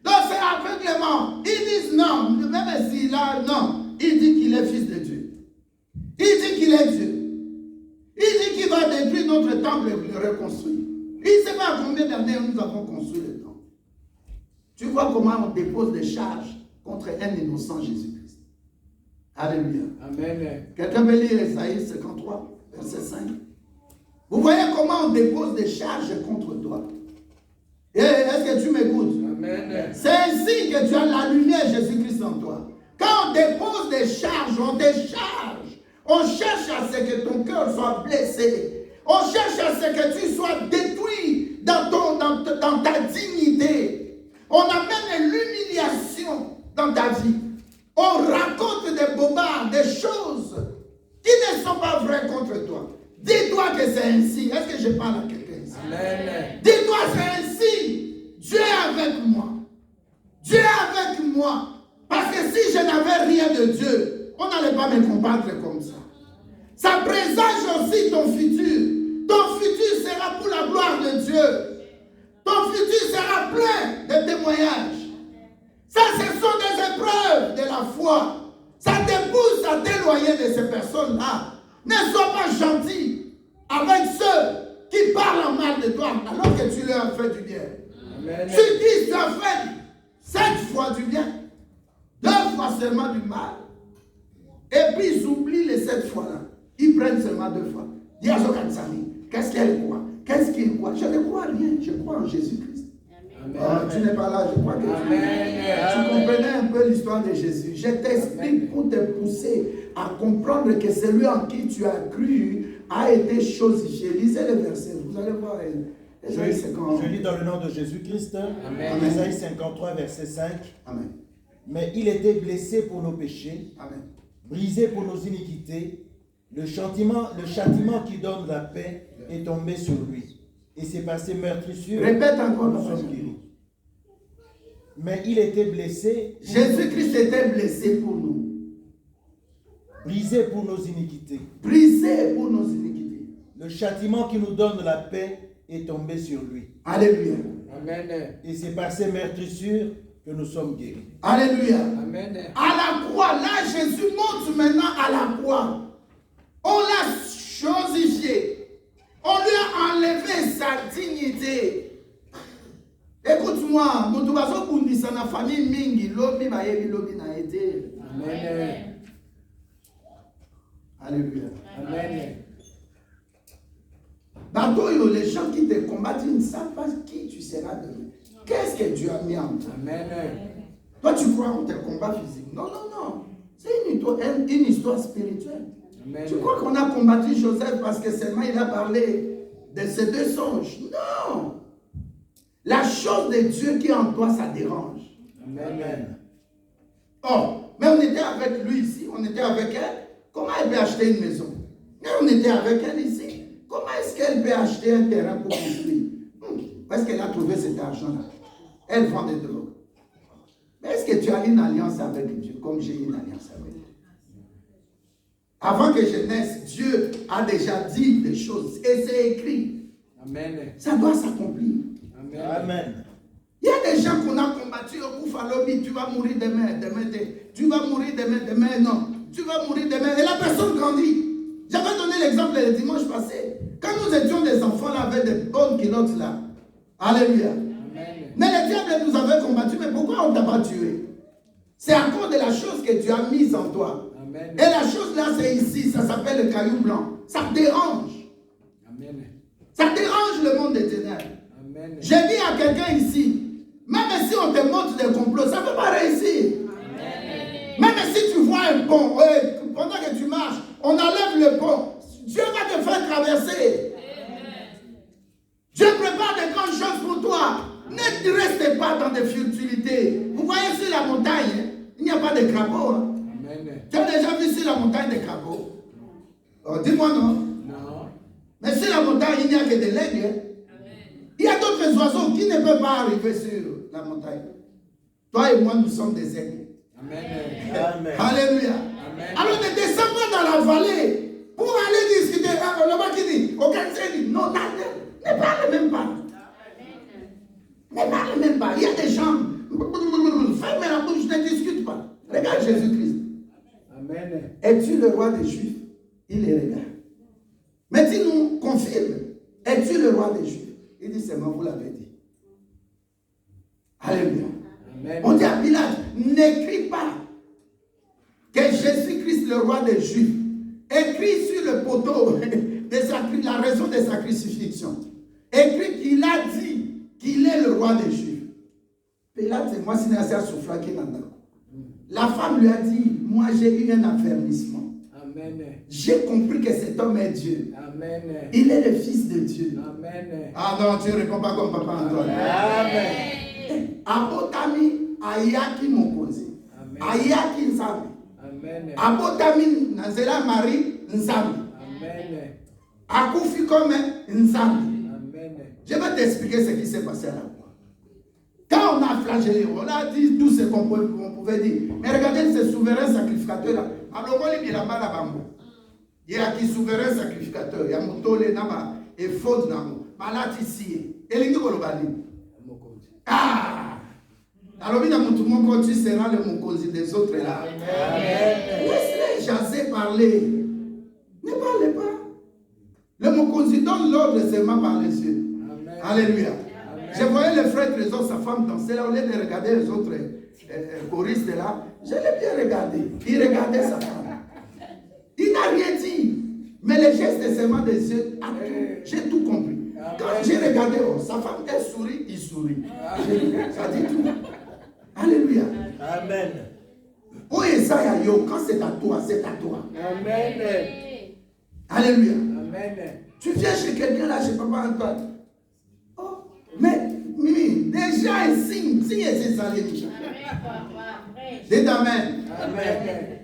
donc c'est aveuglement. Ils disent non, même s'il a, non, il dit qu'il est fils de Dieu. Il dit qu'il est Dieu. Il dit qu'il va détruire notre temple et le reconstruire. Il ne sait pas combien d'années nous avons construit le temple. Tu vois comment on dépose des charges contre un innocent Jésus-Christ. Alléluia. Amen. Quelqu'un peut lire Esaïe 53, verset 5. Vous voyez comment on dépose des charges contre toi. Et est-ce que tu m'écoutes? Amen. C'est ainsi que tu as la lumière Jésus-Christ en toi. Quand on dépose des charges, on décharge. On cherche à ce que ton cœur soit blessé. On cherche à ce que tu sois détruit dans ta dignité. On amène l'humiliation dans ta vie. On raconte des bobards, des choses qui ne sont pas vraies contre toi. Dis-toi que c'est ainsi. Est-ce que je parle à quelqu'un ici? Amen. Dis-toi c'est ainsi. Dieu est avec moi. Dieu est avec moi. Parce que si je n'avais rien de Dieu, on n'allait pas me combattre comme ça. Ça présage aussi ton futur. Ton futur sera pour la gloire de Dieu. Ton futur sera plein de témoignages. Ça, ce sont des épreuves de la foi. Ça te pousse à t'éloigner de ces personnes-là. Ne sois pas gentil avec ceux qui parlent en mal de toi alors que tu leur as fait du bien. Amen. Tu dis, tu as fait 7 fois du bien, 2 fois seulement du mal. Et puis ils oublient les 7 fois-là. Ils prennent seulement 2 fois. Dis à Zokatsami, qu'est-ce qu'elle croit? Qu'est-ce qu'il croit? Je ne crois rien, je crois en Jésus-Christ. Tu n'es pas là, je crois que tu comprenais un peu l'histoire de Jésus. Je t'explique pour te pousser à comprendre que celui en qui tu as cru a été chosifié. Lisez le verset, vous allez voir. Je lis dans le nom de Jésus-Christ, Isaïe 53, verset 5. Amen. Mais il était blessé pour nos péchés, Amen. brisé pour nos iniquités. Le châtiment qui donne la paix est tombé sur lui. Et c'est par ses meurtrissures Répète encore. nous sommes guéris. Mais il était blessé, Jésus-Christ était blessé pour nous. brisé pour nos iniquités. Brisé pour nos iniquités. Le châtiment qui nous donne la paix est tombé sur lui. Alléluia. Amen. Et c'est par ses meurtrissures que nous sommes guéris. Alléluia. Amen. À la croix, là, Jésus monte maintenant à la croix. On l'a chosifié. On lui a enlevé sa dignité. Écoute-moi, mon tubazo bundisa na famille mingi, lobi bayebi lobi na été. Amen. Alléluia. Amen. Dans les gens qui te combattent, ils ne savent pas qui tu seras demain. Qu'est-ce que Dieu a mis en toi? Amen. Toi, tu crois en tes combats physiques? Non, non, non. C'est une histoire spirituelle. Amen. Tu crois qu'on a combattu Joseph parce que seulement il a parlé de ces 2 songes? Non. La chose de Dieu qui est en toi, ça dérange. Amen. Oh, mais on était avec lui ici, on était avec elle. Comment elle peut acheter une maison? Mais on était avec elle ici. Comment est-ce qu'elle peut acheter un terrain pour construire? Où est-ce qu'elle a trouvé cet argent-là? Elle vend des drogues. Mais est-ce que tu as une alliance avec Dieu comme j'ai une alliance avec Dieu? Avant que je naisse, Dieu a déjà dit des choses et c'est écrit. Amen. Ça doit s'accomplir. Amen. Amen. Il y a des gens qu'on a combattus au Koufalobi, tu vas mourir demain, tu vas mourir demain, non, tu vas mourir demain. Et la personne grandit. J'avais donné l'exemple le dimanche passé. Quand nous étions des enfants là, avec des bonnes culottes là. Alléluia. Amen. Mais le diable nous avait combattus, mais pourquoi on ne t'a pas tué? C'est à cause de la chose que tu as mise en toi. Amen. Et la chose là, c'est ici, ça s'appelle le caillou blanc. Ça te dérange. Amen. Ça dérange le monde des ténèbres. Amen. J'ai dit à quelqu'un ici, même si on te montre des complots, ça ne peut pas réussir. Amen. Même si tu vois un pont, pendant que tu marches, on enlève le pont, Dieu va te faire traverser. Dieu prépare de grandes choses pour toi. Ne restez pas dans des futilités. Vous voyez sur la montagne, hein, il n'y a pas de crapauds. Hein. Amen. Tu as déjà vu sur la montagne des crapauds? Oh, dis-moi non. Non. Mais sur la montagne, il n'y a que des legs. Hein. Il y a d'autres oiseaux qui ne peuvent pas arriver sur la montagne. Toi et moi, nous sommes des aigles. Amen. Amen. Alléluia. Amen. Alors ne descends pas dans la vallée pour aller discuter. Le bas qui dit, aucun dit, non, ne parle même pas. Ne parle même pas. Il y a des gens, ferme la bouche, ne discute pas. Regarde Jésus-Christ. Amen. Es-tu le roi des Juifs? Il les regarde. Mais dis-nous, confirme. Es-tu le roi des Juifs? Il dit seulement, vous l'avez dit. Alléluia. Amen. On dit à Pilate, n'écris pas que Jésus-Christ, le roi des Juifs, écrit sur le poteau de la raison de sa crucifixion. Écrit qu'il a dit qu'il est le roi des Juifs. Pilate, c'est moi, c'est un souffle qui n'a. La femme lui a dit, moi j'ai eu un affermissement. Amen. J'ai compris que cet homme est Dieu. Amen. Il est le fils de Dieu. Amen. Ah non, tu ne réponds pas comme papa Antoine. Amen. Abotami ayaki mokonzi. Amen. Ayaki nzambe. Amen. Abotami nazela Marie nzambe. Amen. Akufi comme nzambe. Amen. Je vais t'expliquer ce qui s'est passé à la croix. Quand on a flagellé, on a dit tout ce qu'on pouvait dire. Mais regardez ce souverain sacrificateur-là. Alors, il y a là-bas la bambou. Il y a qui souverain sacrificateur. Il y a mon tolé là-bas. Et faute là-bas. Malati ici. Et il y a Ah! Alors, tout le monde, tu seras le mokosi des autres là. Laisse-les jaser parler. Ne parlez pas. Le mokosi donne l'ordre seulement par les yeux. Alléluia. Je voyais le frère Trésor, sa femme danser là, au lieu de regarder les autres choristes là. Je l'ai bien regardé. Il regardait sa femme. Il n'a rien dit. Mais le geste seulement des yeux, j'ai tout compris. Quand j'ai regardé, sa femme, elle sourit, il sourit. Ça dit tout. Alléluia. Amen. Oh, Esaïa, quand c'est à toi, c'est à toi. Amen. Alléluia. Amen. Tu viens chez quelqu'un là, chez Papa Antoine. Oh, mais, Mimi, déjà, il signe, c'est ça, les gens. Dites Amen. Amen.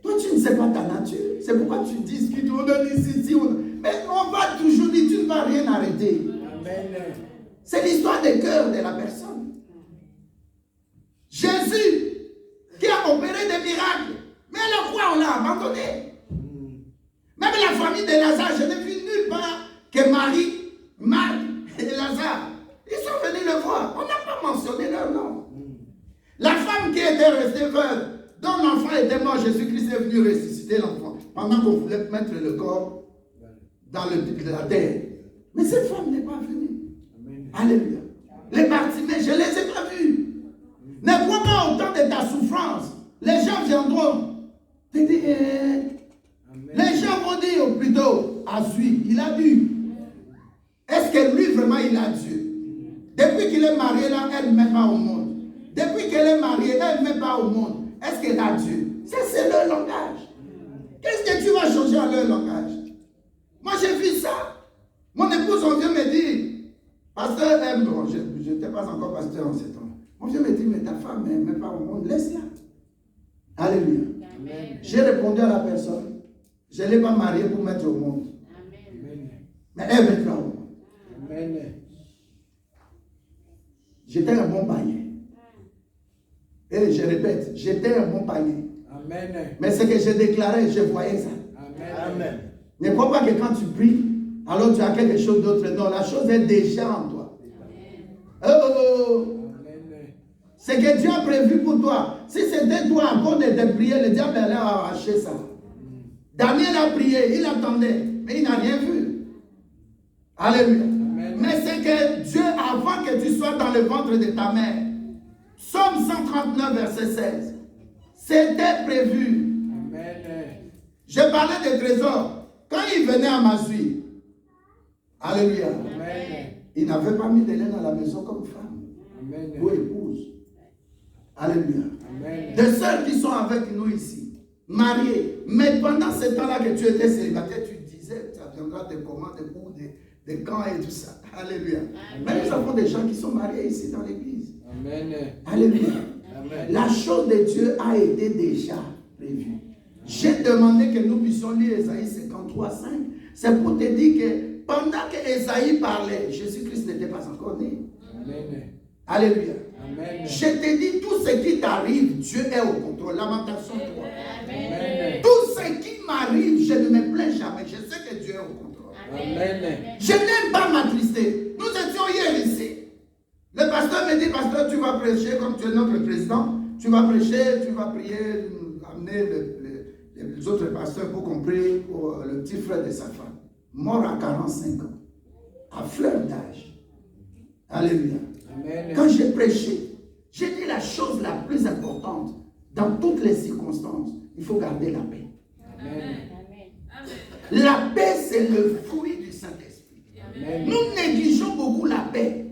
Toi, tu ne sais pas ta nature. C'est pourquoi tu discutes, on donne ici, mais on va toujours dire, tu ne vas rien arrêter. Amen. C'est l'histoire du cœur de la personne. Jésus, qui a opéré des miracles, mais à la fois on l'a abandonné. Même la famille de Lazare, je n'ai vu nulle part que Marie, Marc et Lazare, ils sont venus le voir. On n'a pas mentionné leur nom. La femme qui était restée veuve, dont l'enfant était mort, Jésus-Christ est venu ressusciter l'enfant, pendant qu'on voulait mettre le corps dans la terre. Mais cette femme n'est pas venue. Amen. Alléluia. Les Bartimée, je ne les ai pas vus. Ne crois pas au temps de ta souffrance. Les gens viendront te dire, les gens vont dire plutôt, Azui, il a dû. Est-ce que lui vraiment il a Dieu? Depuis qu'il est marié là, elle ne met pas au monde. Depuis qu'elle est mariée, elle ne met pas au monde. Est-ce qu'elle a Dieu? C'est leur langage. Qu'est-ce que tu vas changer à leur langage? Moi j'ai vu ça. Mon épouse, on vient me dire, pasteur, bon, je n'étais pas encore pasteur en ce temps. On vient me dire, mais ta femme ne met pas au monde, laisse-la. Alléluia. J'ai répondu à la personne, je ne l'ai pas mariée pour mettre au monde. Amen. Mais elle mettra au monde. Amen. J'étais un bon païen. Et je répète, j'étais un bon païen. Amen. Mais ce que je déclarais, je voyais ça. Amen. Amen. Ne crois pas que quand tu pries, alors tu as quelque chose d'autre. Non, la chose est déjà en toi. Ce que Dieu a prévu pour toi. Si c'était toi encore de te prier, le diable allait arracher ça. Daniel a prié, il attendait, mais il n'a rien vu. Alléluia. Amen. Mais c'est que Dieu, avant que tu sois dans le ventre de ta mère, Psaume 139, verset 16, c'était prévu. Amen. Je parlais des trésors. Quand il venait à Mazui, alléluia, amen, il n'avait pas mis d'Hélène à la maison comme femme, amen, ou épouse. Alléluia. Amen. Des sœurs qui sont avec nous ici, mariées, mais pendant ce temps-là que tu étais célibataire, tu disais, ça viendra des commandes, des camps et tout ça. Alléluia. Amen. Mais nous avons des gens qui sont mariés ici dans l'église. Amen. Alléluia. Amen. La chose de Dieu a été déjà prévue. J'ai demandé que nous puissions lire Ésaïe 53, 5. C'est pour te dire que pendant que Ésaïe parlait, Jésus-Christ n'était pas encore né. Amen. Alléluia. Amen. Je te dis, tout ce qui t'arrive, Dieu est au contrôle. Lamentation 3. Amen. Tout ce qui m'arrive, je ne me plains jamais. Je sais que Dieu est au contrôle. Amen. Je n'aime pas m'attrister. Nous étions hier ici. Le pasteur me dit, pasteur, tu vas prêcher comme tu es notre président. Tu vas prêcher, tu vas prier, amener les autres pasteurs pour qu'on prie pour le petit frère de sa femme, mort à 45 ans, à fleur d'âge. Alléluia. Amen. Quand j'ai prêché, j'ai dit la chose la plus importante, dans toutes les circonstances, il faut garder la paix. Amen. La paix, c'est le fruit du Saint-Esprit. Amen. Nous négligeons beaucoup la paix.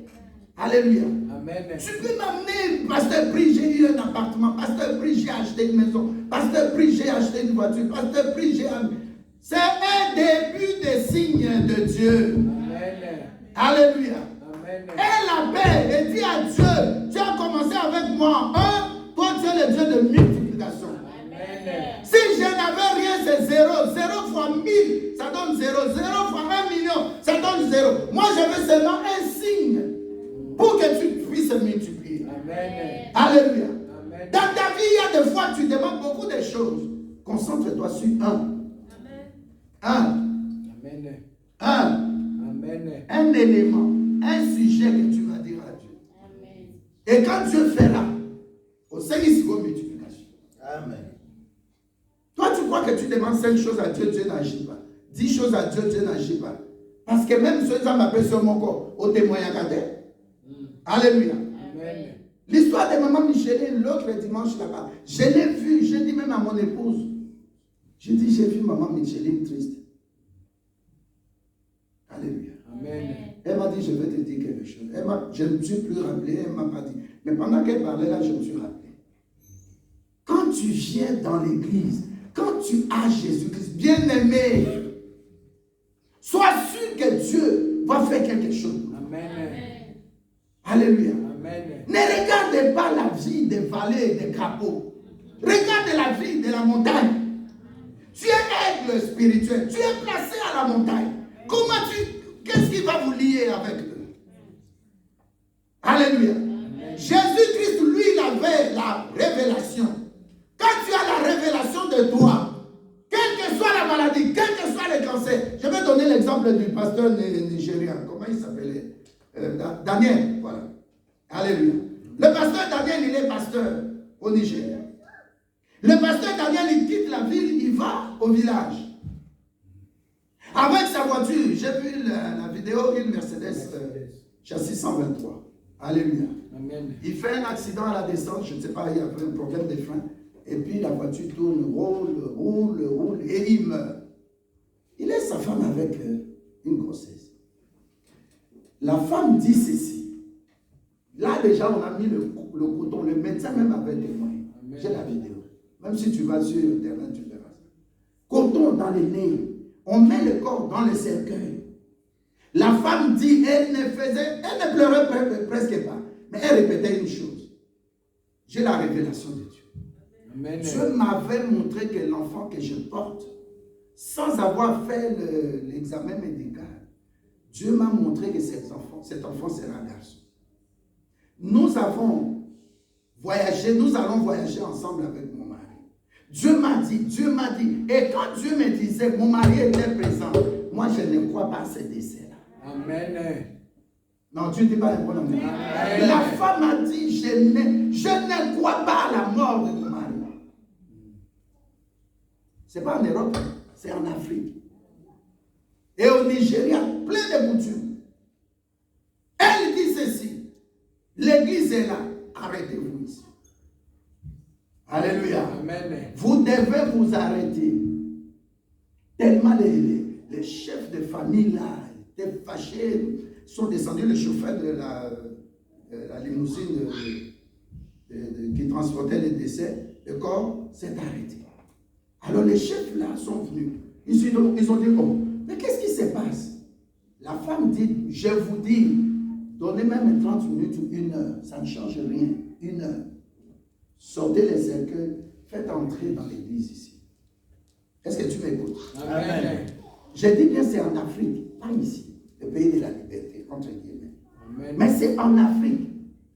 Alléluia. Amen. Tu peux m'amener, pasteur Prie, j'ai eu un appartement, pasteur Prie, j'ai acheté une maison, pasteur Prie, j'ai acheté une voiture, pasteur Prie, j'ai... C'est un début des signes de Dieu. Amen. Alléluia. Amen. Et la paix, et dis à Dieu, tu as commencé avec moi en 1, toi tu es le Dieu de multiplication. Amen. Si je n'avais rien, c'est 0. 0 fois 1000, ça donne 0. 0 fois 1 million, ça donne 0. Moi, je veux seulement un signe pour que tu puisses multiplier. Amen. Alléluia. Amen. Dans ta vie, il y a des fois, tu demandes beaucoup de choses. Concentre-toi sur un élément, un sujet que tu vas dire à Dieu. Amen. Et quand Dieu fera, au Seigneur, multiplication. Amen. Toi, tu crois que tu demandes 5 choses à Dieu, Dieu n'agit pas. 10 choses à Dieu, Dieu n'agit pas. Parce que même ceux qui m'appellent sur mon corps, au témoin Alléluia. Amen. L'histoire de maman Micheline, l'autre dimanche là-bas, je l'ai vue, j'ai dit même à mon épouse, j'ai dit, j'ai vu maman Micheline triste. Alléluia. Amen. Elle m'a dit, je vais te dire quelque chose. Je ne me suis plus rappelé, elle ne m'a pas dit. Mais pendant qu'elle parlait là, je me suis rappelé. Quand tu viens dans l'église, quand tu as Jésus-Christ, bien-aimé, sois sûr que Dieu va faire quelque chose. Amen. Alléluia. Amen. Ne regardez pas la vie des vallées et des crapauds. Regarde la vie de la montagne. Tu es aigle spirituel. Tu es placé à la montagne. Qu'est-ce qui va vous lier avec eux? Alléluia. Jésus-Christ, lui, il avait la révélation. Quand tu as la révélation de toi, quelle que soit la maladie, quel que soit le cancer, je vais donner l'exemple du pasteur nigérien. Comment il s'appelait? Daniel, voilà. Alléluia. Le pasteur Daniel, il est pasteur au Niger. Le pasteur Daniel, il quitte la ville, il va au village. Avec sa voiture, j'ai vu la vidéo, une Mercedes châssis 123. Alléluia. Amen. Il fait un accident à la descente, je ne sais pas, il y avait un problème de frein. Et puis la voiture tourne, roule, et il meurt. Il laisse sa femme avec une grossesse. La femme dit ceci. Là déjà, on a mis le coton, le médecin même avait témoigné. J'ai la vidéo. Même si tu vas sur Internet, tu verras ça. Coton dans les nez. On met le corps dans le cercueil. La femme dit, elle ne pleurait presque pas. Mais elle répétait une chose. J'ai la révélation de Dieu. Amen. Dieu m'avait montré que l'enfant que je porte, sans avoir fait l'examen médical, Dieu m'a montré que cet enfant sera un garçon. Nous allons voyager ensemble avec mon mari. Dieu m'a dit. Et quand Dieu me disait, mon mari était présent, moi je ne crois pas à ces décès-là. Amen. Non, tu ne dis pas un bon amen. La femme a dit, je ne crois pas à la mort de mon mari. Ce n'est pas en Europe, c'est en Afrique. Et au Nigeria, plein de coutumes. Elle dit ceci, l'église est là, arrêtez-vous ici. Alléluia. Amen. Vous devez vous arrêter. Tellement les chefs de famille là étaient fâchés, sont descendus, le chauffeur de la limousine qui transportait les décès, le corps s'est arrêté. Alors les chefs là sont venus. Ils ont dit, oh, mais qu'est-ce qui se passe? La femme dit, je vous dis, donnez même 30 minutes ou 1 heure, ça ne change rien, 1 heure. Sortez les cercueils, faites entrer dans l'église ici. Est-ce que tu m'écoutes? Amen. Je dis bien c'est en Afrique, pas ici, le pays de la liberté, entre guillemets. Amen. Mais c'est en Afrique.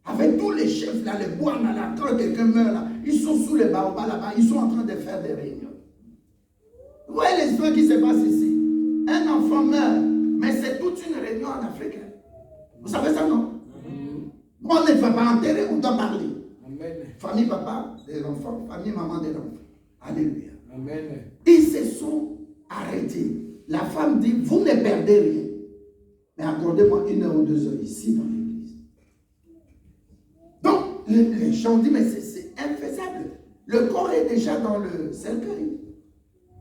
Avec tous les chefs là, les bois là, quand quelqu'un meurt là, ils sont sous les baobabs là-bas, ils sont en train de faire des réunions. Vous voyez l'histoire qui se passe ici. Un enfant meurt, mais c'est toute une réunion en Afrique. Vous savez ça, non? On ne va pas enterrer, on doit parler. Amen. Famille papa de l'enfant, famille maman de l'enfant. Alléluia. Amen. Ils se sont arrêtés. La femme dit, vous ne perdez rien. Mais accordez-moi 1 heure ou 2 heures ici dans l'église. Donc, les gens disent, mais c'est infaisable. Le corps est déjà dans le cercueil.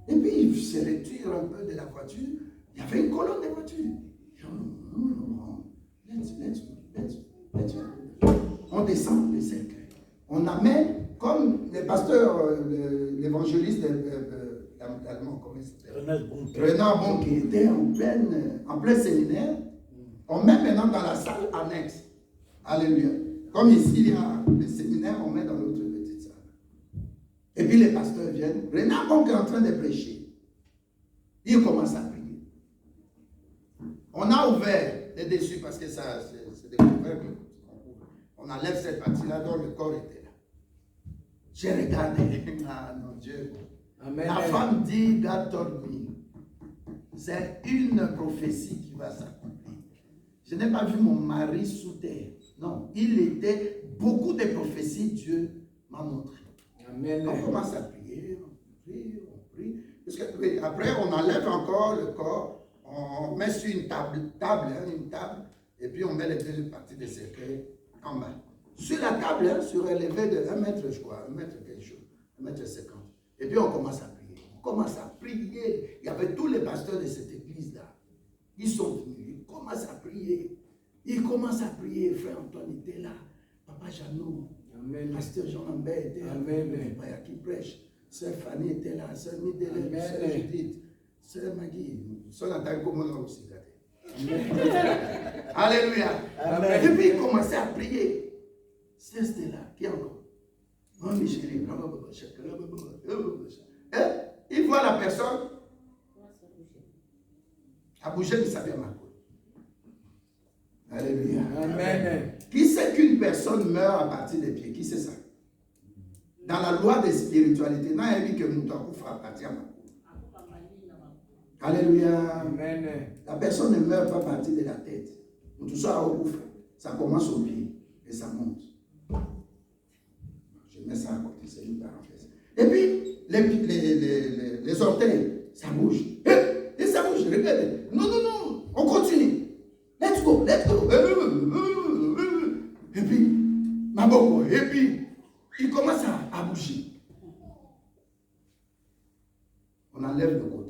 Et puis, il se retire un peu de la voiture. Il y avait une colonne de voitures. On descend le cercueil. On amène, comme le pasteur, l'évangéliste allemand, comment il s'appelle? Renard Bon, qui était en plein séminaire. On met maintenant dans la salle annexe. Alléluia. Comme ici, il y a le séminaire, on met dans l'autre petite salle. Et puis les pasteurs viennent. Renard Bon qui est en train de prêcher. Il commence à prier. On a ouvert les dessus parce que ça, c'est des couvercles. On enlève cette partie-là dont le corps était là. J'ai regardé. Ah non, Dieu. Amen. La femme dit, God told me. C'est une prophétie qui va s'accomplir. Je n'ai pas vu mon mari sous terre. Non, il était beaucoup de prophéties, Dieu m'a montré. Amen. On commence à prier, on prie. Parce que, après, on enlève encore le corps, on met sur une table, et puis on met les deux parties des cercueils en bas. Sur la table, sur un levé de 1 mètre, je crois, 1 mètre quelque chose, 1 mètre 50. Et puis on commence à prier. On commence à prier. Il y avait tous les pasteurs de cette église-là. Ils sont venus, ils commencent à prier. Ils commencent à prier. Frère Antoine était là. Papa Jeannot, pasteur Jean-Lambert était là. Papa qui prêche. Sœur Fanny était là. Sœur Midele, Sœur Judith, Sœur Maggie. Sœur Nathalie Komona aussi. Alléluia. Amen. Et puis il commençait à prier. C'était là. Qui encore? Oh, Michel. Il voit la personne. A bougé de sa bien. Alléluia. Amen. Qui sait qu'une personne meurt à partir des pieds? Qui sait ça? Dans la loi des spiritualités, non, il dit que nous devons faire à partir de ma peau. Alléluia. Amen. La personne ne meurt pas à partir de la tête. Tout ça ça commence au pied et ça monte. Je mets ça à côté, c'est une parenthèse. Et puis, les orteils, ça bouge. Et ça bouge, regardez. Non, on continue. Let's go. Et puis, Maboko, et puis, il commence à bouger. On enlève le coton.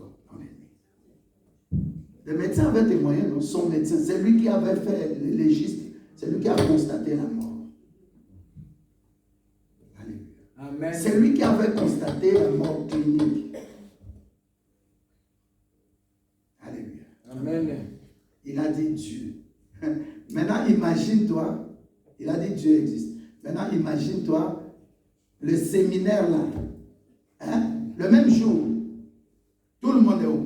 Le médecin avait témoigné, non? Son médecin, c'est lui qui avait fait le légiste, c'est lui qui a constaté la mort. Alléluia. C'est lui qui avait constaté la mort clinique. Alléluia. Amen. Il a dit Dieu. Maintenant, imagine-toi, il a dit Dieu existe. Maintenant, imagine-toi le séminaire là. Hein? Le même jour, tout le monde est au courant.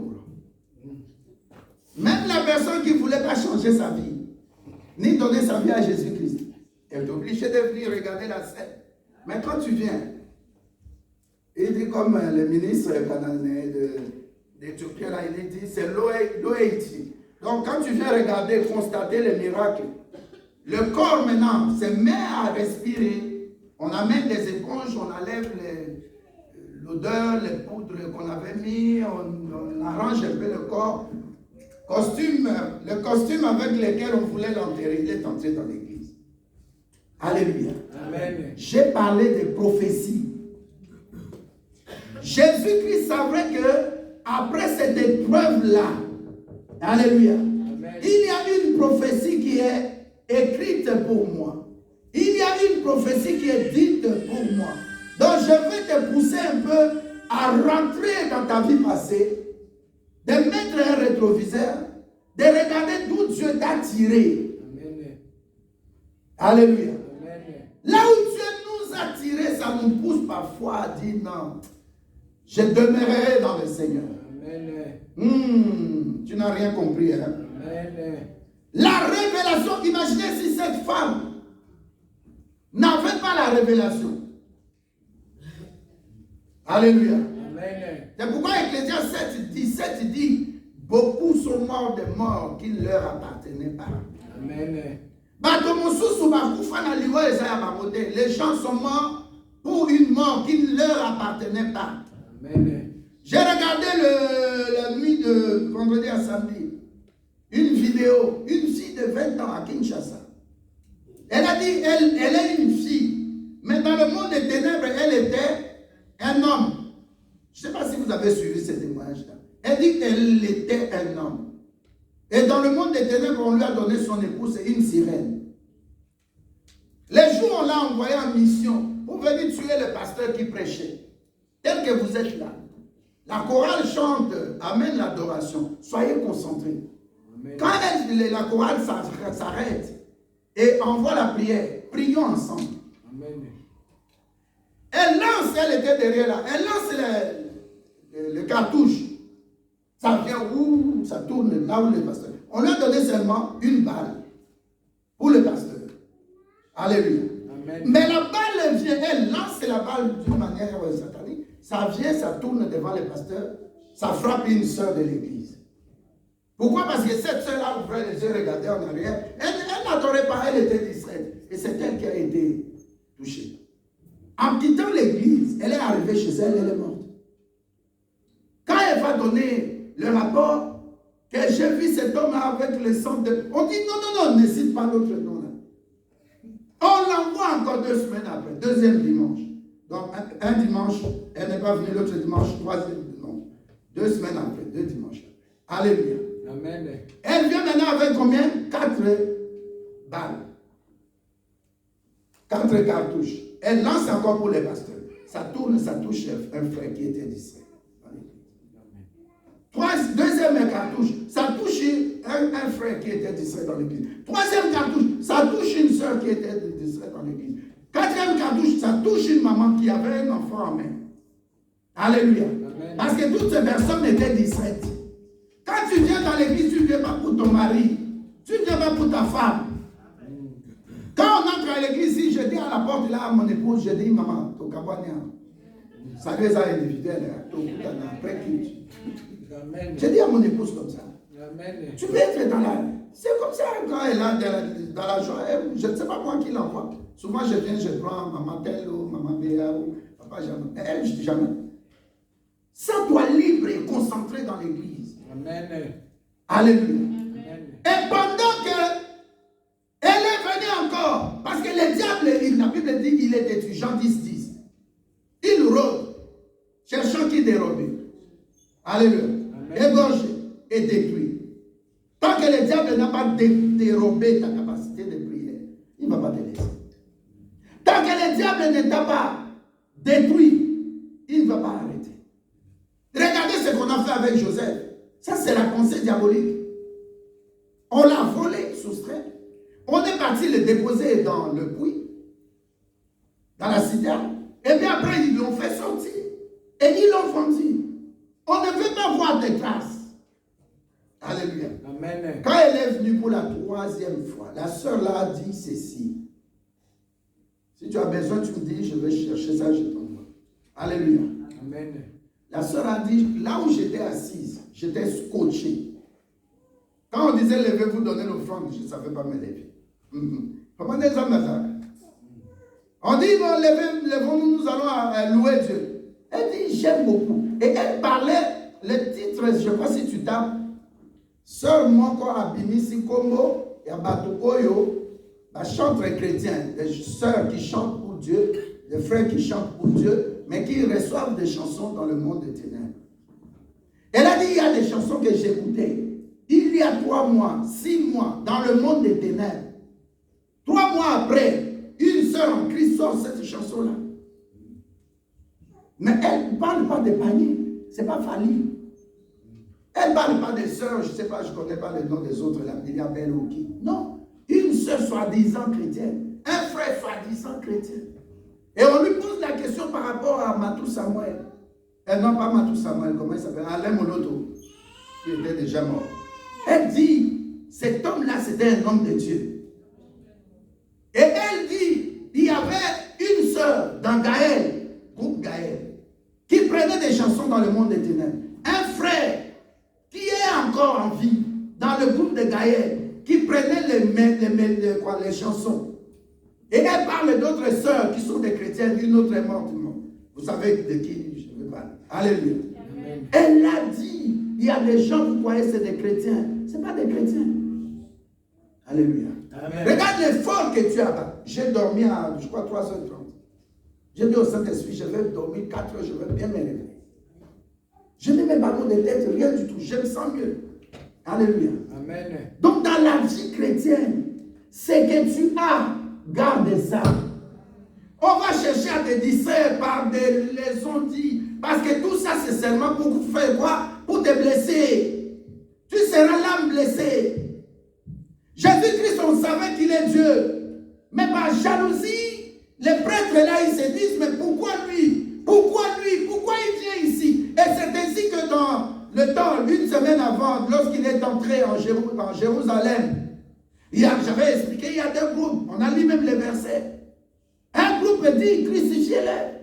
Même la personne qui ne voulait pas changer sa vie, ni donner sa vie à Jésus-Christ, elle est obligée de venir regarder la scène. Mais quand tu viens, il dit comme le ministre canadien d'Éthiopie, il dit, c'est l'Oeiti. Donc quand tu viens regarder, constater les miracles, le corps maintenant se met à respirer. On amène des éponges, on enlève l'odeur, les poudres qu'on avait mis, on arrange un peu le corps. Le costume avec lequel on voulait l'enterrer, il est entré dans l'église. Alléluia. Amen. J'ai parlé de prophétie. Jésus-Christ savait que après cette épreuve-là, alléluia, amen, il y a une prophétie qui est écrite pour moi. Il y a une prophétie qui est dite pour moi. Donc je vais te pousser un peu à rentrer dans ta vie passée, de mettre un rétroviseur, de regarder d'où Dieu t'a tiré. Amen. Alléluia. Amen. Là où Dieu nous a tiré, ça nous pousse parfois à dire non, je demeurerai dans le Seigneur. Tu n'as rien compris. Hein? Amen. La révélation, imaginez si cette femme n'avait pas la révélation. Alléluia. C'est pourquoi Ecclésiaste 7 dit beaucoup sont morts de morts qui ne leur appartenaient pas. Amen. Les gens sont morts pour une mort qui ne leur appartenait pas. Amen. J'ai regardé la nuit de vendredi à samedi une vidéo, une fille de 20 ans à Kinshasa. Elle a dit, elle est une fille, mais dans le monde des ténèbres, elle était un homme. Je ne sais pas si vous avez suivi ce témoignage-là. Elle dit qu'elle était un homme. Et dans le monde des ténèbres, on lui a donné son épouse, c'est une sirène. Les jours, on l'a envoyé en mission pour venir tuer le pasteur qui prêchait. Tel que vous êtes là. La chorale chante, amène l'adoration. Soyez concentrés. Amen. Quand la chorale s'arrête et envoie la prière, prions ensemble. Amen. Elle lance, elle était derrière là, elle lance le cartouche. Ça vient où? Ça tourne là où le pasteur. On lui a donné seulement une balle pour le pasteur. Alléluia. Amen. Mais la balle vient, elle lance la balle d'une manière satanique. Ça vient, ça tourne devant le pasteur. Ça frappe une sœur de l'église. Pourquoi? Parce que cette sœur-là ouvrait les yeux, regardait en arrière. Elle n'adorait pas, elle était distraite. Et c'est elle qui a été touchée. En quittant l'église, elle est arrivée chez elle, elle est morte. Quand elle va donner le rapport, que j'ai vu cet homme avec le sang de... On dit non, ne cite pas l'autre nom là. On l'envoie encore 2 semaines après, 2e dimanche. Donc un dimanche, elle n'est pas venue l'autre dimanche, 3e dimanche. 2 semaines après, 2 dimanches. Alléluia. Amen. Elle vient maintenant avec combien? 4 balles. 4 cartouches. Elle lance encore pour les pasteurs. Ça tourne, ça touche un frère qui était distrait. Deuxième cartouche, ça touche un frère qui était distrait dans l'église. 3e cartouche, ça touche une soeur qui était distraite dans l'église. 4e cartouche, ça touche une maman qui avait un enfant en main. Alléluia. Amen. Parce que toutes ces personnes étaient distraites. Quand tu viens dans l'église, tu ne viens pas pour ton mari. Tu ne viens pas pour ta femme. Quand on entre à l'église, si je dis à la porte là à mon épouse, je dis maman, ton cabania, ça les a individuels, après qui. Je dis à mon épouse comme ça. Amen. Tu peux être dans la... C'est comme ça quand elle est dans la joie. Je ne sais pas moi qui l'envoie. Souvent je viens, je prends maman telle ou maman Béa ou papa jamais. Elle, je dis jamais. Sens-toi libre et concentré dans l'église. Amen. Alléluia. Amen. Et pendant que elle est venue encore, parce que le diable, la Bible dit qu'il est détruit, Jean 10. Il rôde, cherchant qui dérober. Alléluia. Égorgé et détruit. Tant que le diable n'a pas dérobé ta capacité de prière, il ne va pas te laisser. Tant que le diable ne t'a pas détruit, il ne va pas arrêter. Regardez ce qu'on a fait avec Joseph. Ça, c'est la pensée diabolique. On l'a volé, soustrait. On est parti le déposer dans le puits, dans la citerne. Et bien après, ils l'ont fait sortir. Et ils l'ont vendu. On ne veut pas voir des traces. Alléluia. Amen. Quand elle est venue pour la 3e fois, la sœur là a dit ceci. Si tu as besoin, tu me dis, je vais chercher ça, je t'envoie. Alléluia. Amen. La sœur a dit, là où j'étais assise, j'étais scotché. Quand on disait, levez-vous, donnez l'offrande, je ne savais pas me lever. Comment des hommes là? On dit, bon, levons-nous, nous allons louer Dieu. Elle dit, j'aime beaucoup. Et elle parlait, le titre, je ne sais pas si tu tapes, Sœur Moko Abimisi Kombo, Yabato Oyo, chanteur chrétien, des sœurs qui chantent pour Dieu, des frères qui chantent pour Dieu, mais qui reçoivent des chansons dans le monde des ténèbres. Elle a dit, il y a des chansons que j'écoutais. Il y a 3 mois, 6 mois, dans le monde des ténèbres. 3 mois après, une sœur en Christ sort cette chanson-là. Mais elle ne parle pas de panier. Ce n'est pas Fali. Elle ne parle pas des sœurs, je ne sais pas, je ne connais pas le nom des autres, la Myriam Belle ou qui. Non. Une sœur soi-disant chrétienne. Un frère soi-disant chrétien. Et on lui pose la question par rapport à Matou Samuel. Non, pas Matou Samuel, comment il s'appelle? Alain Moloto, qui était déjà mort. Elle dit, cet homme-là, c'était un homme de Dieu. Et elle dit, il y avait une sœur dans Gaël, groupe Gaël, qui prenait des chansons dans le monde des ténèbres. Un frère qui est encore en vie dans le groupe de Gaël, qui prenait les chansons. Et elle parle d'autres sœurs qui sont des chrétiennes, une autre est morte. Vous savez de qui je veux parler. Alléluia. Amen. Elle a dit, il y a des gens, vous croyez c'est des chrétiens. Ce n'est pas des chrétiens. Alléluia. Amen. Regarde l'effort que tu as. J'ai dormi à, je crois, 3h30. J'ai dit au Saint-Esprit, je vais dormir 4 heures, je vais bien me réveiller. Je n'ai même pas de tête, rien du tout. Je me sens mieux. Alléluia. Amen. Donc dans la vie chrétienne, c'est que tu as, garde ça. On va chercher à te distraire par des leçons dites. Parce que tout ça, c'est seulement pour vous faire quoi? Pour te blesser. Tu seras l'âme blessée. Jésus-Christ, on savait qu'il est Dieu. Mais par jalousie, les prêtres là, ils se disent, mais pourquoi lui? Pourquoi lui? Pourquoi il vient ici? Et c'est ainsi que dans le temps, une semaine avant, lorsqu'il est entré en Jérusalem, j'avais expliqué, il y a 2 groupes. On a lu même les versets. Un groupe dit, crucifiez-le.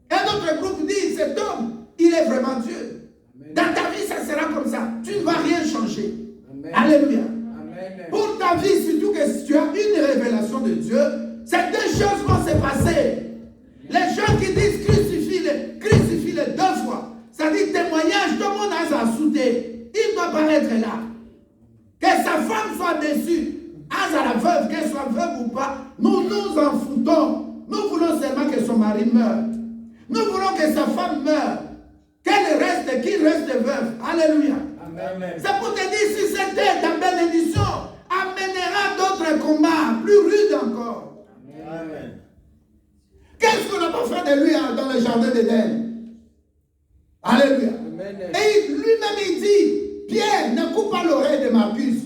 Un autre groupe dit, cet homme, il est vraiment Dieu. Amen. Dans ta vie, ça sera comme ça. Tu ne vas rien changer. Amen. Alléluia. Amen. Pour ta vie, surtout que si tu as une révélation de Dieu, ces 2 choses vont se passer. témoignage, tout le monde a sa soudée. Il ne doit pas être là. Que sa femme soit déçue. À la veuve, qu'elle soit veuve ou pas, nous nous en foutons. Nous voulons seulement que son mari meure. Nous voulons que sa femme meure. Qu'elle reste, qu'il reste veuve. Alléluia. Amen. C'est pour te dire, si c'était ta bénédiction, amènera d'autres combats, plus rudes encore. Amen. Qu'est-ce qu'on n'a pas fait de lui dans le jardin d'Éden? Alléluia. Amen. Et lui-même il dit, Pierre, ne coupe pas l'oreille de Marcus.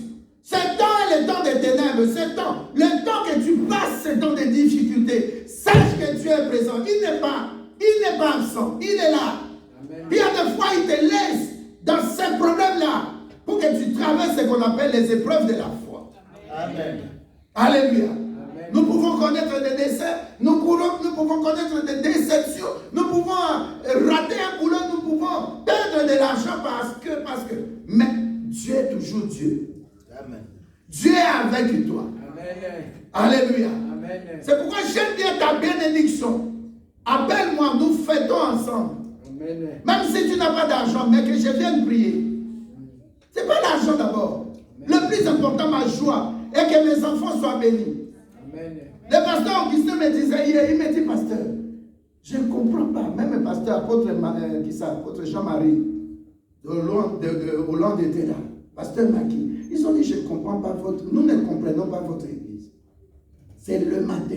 Ce temps est le temps des ténèbres, le temps que tu passes, ce temps de difficultés. Sache que tu es présent. Il n'est pas absent, il est là. Amen. Il y a des fois, il te laisse dans ces problèmes-là pour que tu traverses ce qu'on appelle les épreuves de la foi. Amen. Alléluia. Amen. Nous pouvons connaître des décès, nous pouvons connaître des déceptions, nous pouvons rater un boulot, nous pouvons perdre de l'argent parce que, mais Dieu est toujours Dieu. Amen. Dieu est avec toi. Amen. Alléluia. Amen. C'est pourquoi j'aime bien ta bénédiction. Appelle-moi, nous fêtons ensemble. Amen. Même si tu n'as pas d'argent, mais que je vienne prier. Ce n'est pas l'argent d'abord. Le plus important, ma joie, est que mes enfants soient bénis. Amen. Le pasteur Augustin me disait hier, il me dit, pasteur, je ne comprends pas. Même le pasteur apôtre Jean-Marie de Hollande était là. Pasteur Maki. Ils ont dit, je ne comprends pas nous ne comprenons pas votre église. C'est le matin.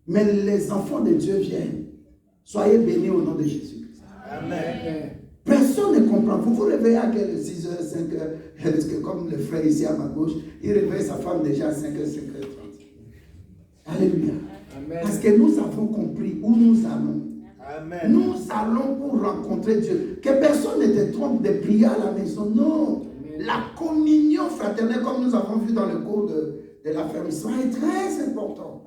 Mais les enfants de Dieu viennent. Soyez bénis au nom de Jésus. Amen. Personne ne comprend. Vous vous réveillez à quelle 6h, 5h, parce que comme le frère ici à ma gauche, il réveille sa femme déjà à 5h, 5h30. Alléluia. Amen. Parce que nous avons compris où nous allons. Amen. Nous allons pour rencontrer Dieu. Que personne ne te trompe de prier à la maison. Non. La communion fraternelle, comme nous avons vu dans le cours de l'affermissement, est très important.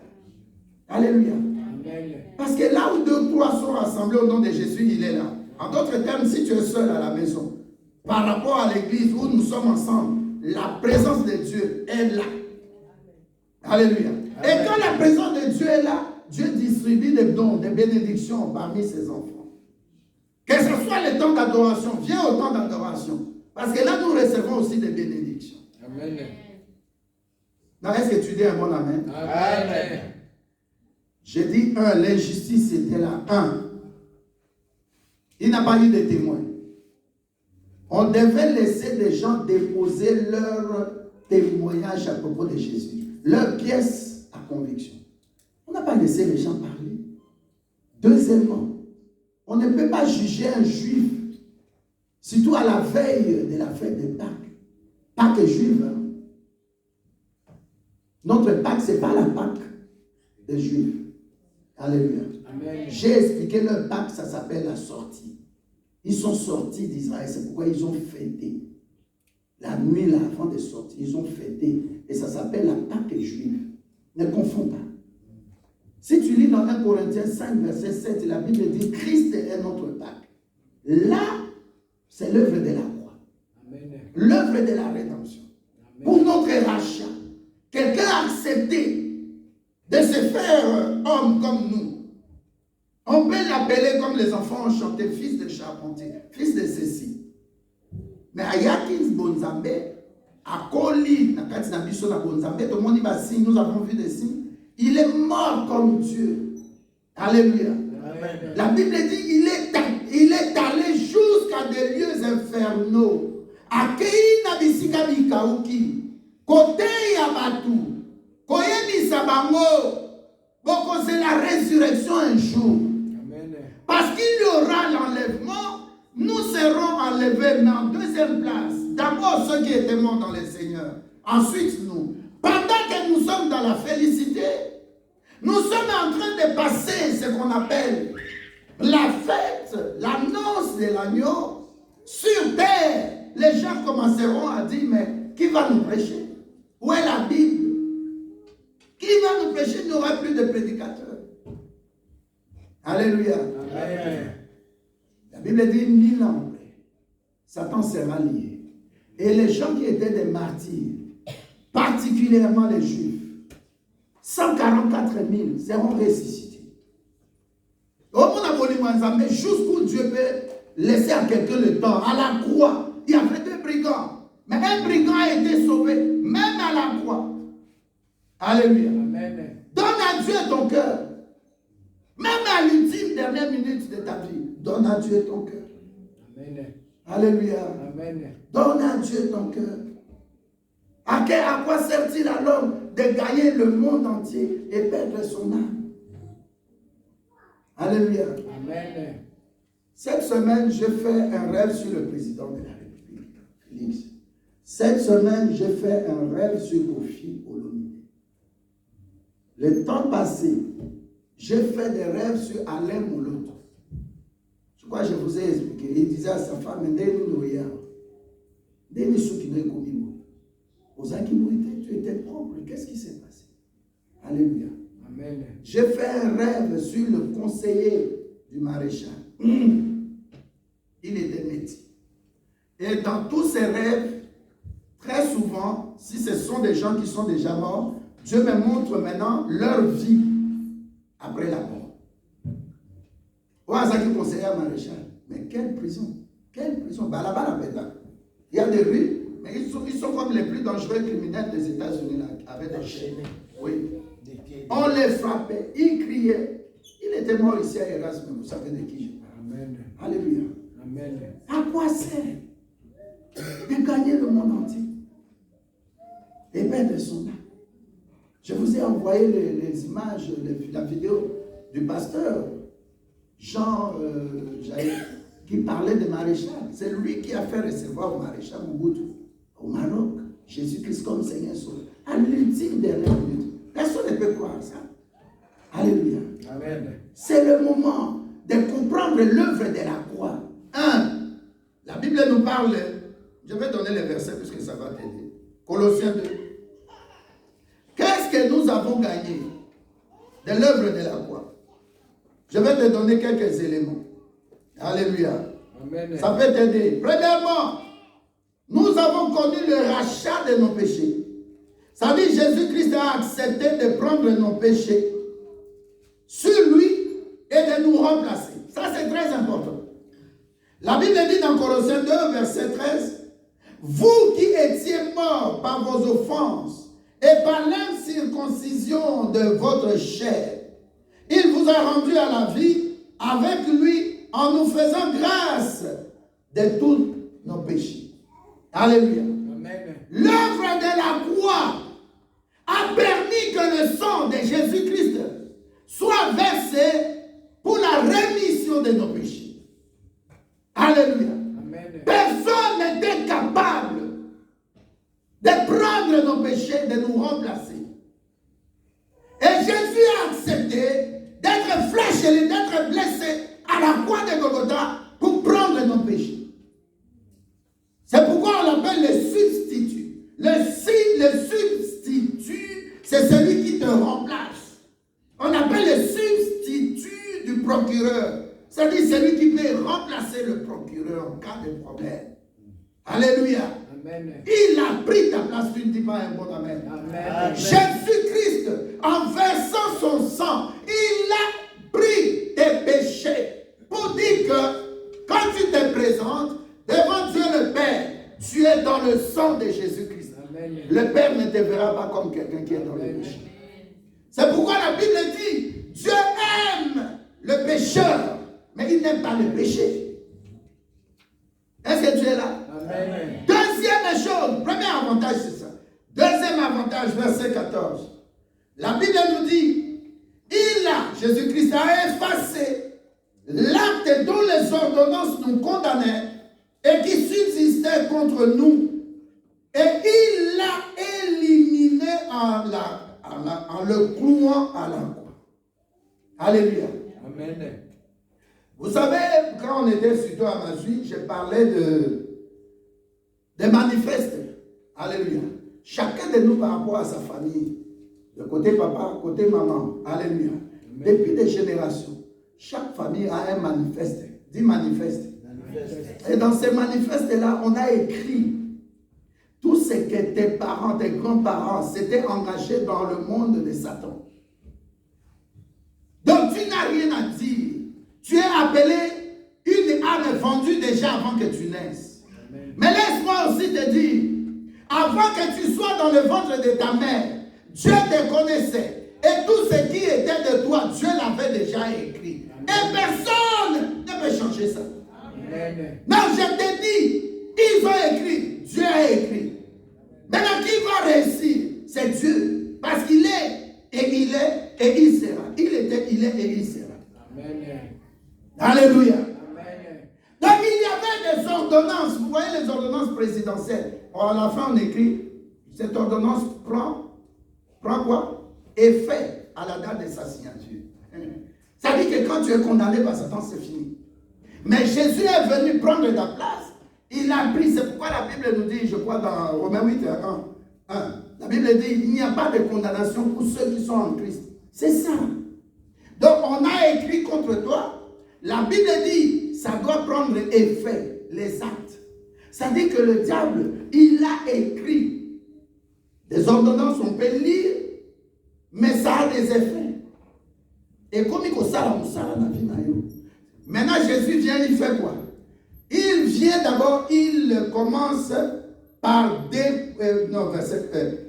Alléluia. Amen. Parce que là où 2 ou 3 sont rassemblés au nom de Jésus, il est là. En d'autres termes, si tu es seul à la maison, par rapport à l'église où nous sommes ensemble, la présence de Dieu est là. Alléluia. Amen. Et quand la présence de Dieu est là, Dieu distribue des dons, des bénédictions parmi ses enfants. Que ce soit le temps d'adoration, viens au temps d'adoration. Parce que là, nous recevons aussi des bénédictions. Amen. Non, est-ce que tu dis un bon amen? Amen. J'ai dit 1, l'injustice était là. 1. Il n'a pas eu de témoins. On devait laisser les gens déposer leur témoignage à propos de Jésus, leur pièce à conviction. On n'a pas laissé les gens parler. Deuxièmement, on ne peut pas juger un juif, surtout à la veille de la fête de Pâques. Pâques juive. Notre Pâques, ce n'est pas la Pâques des Juifs. Alléluia. Amen. J'ai expliqué leur Pâques, ça s'appelle la sortie. Ils sont sortis d'Israël, c'est pourquoi ils ont fêté. La nuit là, avant de sortir, ils ont fêté. Et ça s'appelle la Pâques juive. Ne confonds pas. Si tu lis dans 1 Corinthiens 5, verset 7, la Bible dit Christ est notre Pâques. Là, c'est l'œuvre de la croix. L'œuvre de la rédemption. Amen. Pour notre rachat. Quelqu'un a accepté de se faire homme comme nous. On peut l'appeler comme les enfants ont chanté, fils de charpentier, fils de ceci. Mais Ayakins Bonzambe, Akoli, Nakatina na Bonzambe, tout le monde dit signe, nous avons vu des signes. Il est mort comme Dieu. Alléluia. Amen. La Bible dit il est allé jusqu'à des lieux infernaux. Akei na bisika bikauki. Côté Yabatu. Koyemi Sabango. Boko c'est la résurrection un jour. Amen. Parce qu'il y aura l'enlèvement, nous serons enlevés, mais en deuxième place. D'abord ceux qui étaient morts dans le Seigneur. Ensuite nous. Pendant que nous sommes dans la félicité, nous sommes en train de passer ce qu'on appelle la fête, l'annonce de l'agneau sur terre. Les gens commenceront à dire, mais qui va nous prêcher? Où est la Bible? Qui va nous prêcher? Il n'y aura plus de prédicateurs. Alléluia. Amen. La Bible dit 1000 ans après, Satan sera lié. Et les gens qui étaient des martyrs, particulièrement les Juifs, 144 000 seront ressuscités. Jusqu'où Dieu peut laisser à quelqu'un le temps. À la croix, il y avait 2 brigands. Mais un brigand a été sauvé, même à la croix. Alléluia. Amen. Donne à Dieu ton cœur. Même à l'ultime dernière minute de ta vie, donne à Dieu ton cœur. Amen. Alléluia. Amen. Donne à Dieu ton cœur. À quoi sert-il à l'homme de gagner le monde entier et perdre son âme? Alléluia. Amen. Cette semaine, j'ai fait un rêve sur le président de la République, Félix. Cette semaine, j'ai fait un rêve sur Kofi Olomide. Le temps passé, j'ai fait des rêves sur Alain Moloto. Je crois que je vous ai expliqué. Il disait à sa femme, tu étais propre. Qu'est-ce qui s'est passé? Alléluia. Amen. J'ai fait un rêve sur le conseiller du maréchal. Il était métier. Et dans tous ces rêves, très souvent, si ce sont des gens qui sont déjà morts, Dieu me montre maintenant leur vie après la mort. Ouazaki conseiller maréchal. Mais quelle prison? Quelle prison? Bah là-bas, il y a des rues, mais ils sont comme les plus dangereux criminels des États-Unis, là, avec des chaînes. Oui. On les frappait, ils criaient. Il était mort ici à Erasme, vous savez de qui je parle. Amen. Alléluia. Amen. À quoi sert de gagner le monde entier et perdre son âme? Je vous ai envoyé les images, la vidéo du pasteur Jean Jaïr qui parlait de maréchal. C'est lui qui a fait recevoir au maréchal Mobutu au Maroc, Jésus-Christ comme Seigneur Sauveur. À l'ultime dernière minute. Personne ne peut croire ça. Alléluia. Amen. C'est le moment de comprendre l'œuvre de la croix. 1. La Bible nous parle, je vais donner les versets puisque ça va t'aider. Colossiens 2. Qu'est-ce que nous avons gagné de l'œuvre de la croix? Je vais te donner quelques éléments. Alléluia. Amen. Ça peut t'aider. Premièrement, nous avons connu le rachat de nos péchés. Ça veut dire Jésus-Christ a accepté de prendre nos péchés sur lui et de nous remplacer. Ça, c'est très important. La Bible dit dans Colossiens 2, verset 13, « Vous qui étiez morts par vos offenses et par l'incirconcision de votre chair, il vous a rendu à la vie avec lui en nous faisant grâce de tous nos péchés. » Alléluia. Amen. L'œuvre de la croix a permis que le sang de Jésus-Christ soit versé pour la rémission de nos péchés. Alléluia. Amen. Personne n'était capable de prendre nos péchés, de nous remplacer. Et Jésus a accepté d'être flagellé, d'être blessé à la croix de Golgotha pour prendre nos péchés. C'est pourquoi on l'appelle le substitut. Le substitut, c'est celui qui te remplace. On appelle le substitut du procureur. C'est-à-dire celui qui peut remplacer le procureur en cas de problème. Alléluia. Amen. Il a pris ta place, tu ne dis pas un bon amen. Amen. Jésus-Christ, en versant son sang, il a pris tes péchés pour dire que quand tu te présentes devant Dieu le Père, tu es dans le sang de Jésus-Christ. Amen. Le Père ne te verra pas comme quelqu'un qui est dans le péché. C'est pourquoi la Bible dit, Dieu aime le pécheur, mais il n'aime pas le péché. Est-ce que tu es là? Amen. Deuxième chose, premier avantage, c'est ça. Deuxième avantage, verset 14. La Bible nous dit, Jésus-Christ a effacé l'acte dont les ordonnances nous condamnaient et qui subsistait contre nous. Et il l'a éliminé en le clouant à la croix. Alléluia. Amen. Vous savez, quand on était surtout à Mazui, je parlais des manifestes. Alléluia. Chacun de nous par rapport à sa famille, de côté papa, côté maman. Alléluia. Amen. Depuis des générations, chaque famille a un manifeste. Dis manifeste. Et dans ces manifestes-là, on a écrit tout ce que tes parents, tes grands-parents s'étaient engagés dans le monde de Satan. Donc tu n'as rien à dire. Tu es appelé une âme vendu déjà avant que tu naisses. Mais laisse-moi aussi te dire, avant que tu sois dans le ventre de ta mère, Dieu te connaissait. Et tout ce qui était de toi, Dieu l'avait déjà écrit. Et personne ne peut changer ça. Non, je te dis, ils ont écrit, Dieu a écrit. Maintenant, qui va réussir? C'est Dieu. Parce qu'il est, et il est, et il sera. Il était, il est, et il sera. Amen. Alléluia. Amen. Donc il y avait des ordonnances. Vous voyez les ordonnances présidentielles. À la fin, on écrit, cette ordonnance prend quoi? Effet à la date de sa signature. Ça dit que quand tu es condamné par Satan, c'est fini. Mais Jésus est venu prendre ta place. Il a pris. C'est pourquoi la Bible nous dit, je crois dans Romains 8, 1, la Bible dit, il n'y a pas de condamnation pour ceux qui sont en Christ. C'est ça. Donc on a écrit contre toi. La Bible dit, ça doit prendre effet, les actes. Ça dit que le diable, il a écrit. Des ordonnances, on peut lire, mais ça a des effets. Et comme il faut ça, maintenant Jésus vient, il fait quoi? Il vient d'abord, il commence par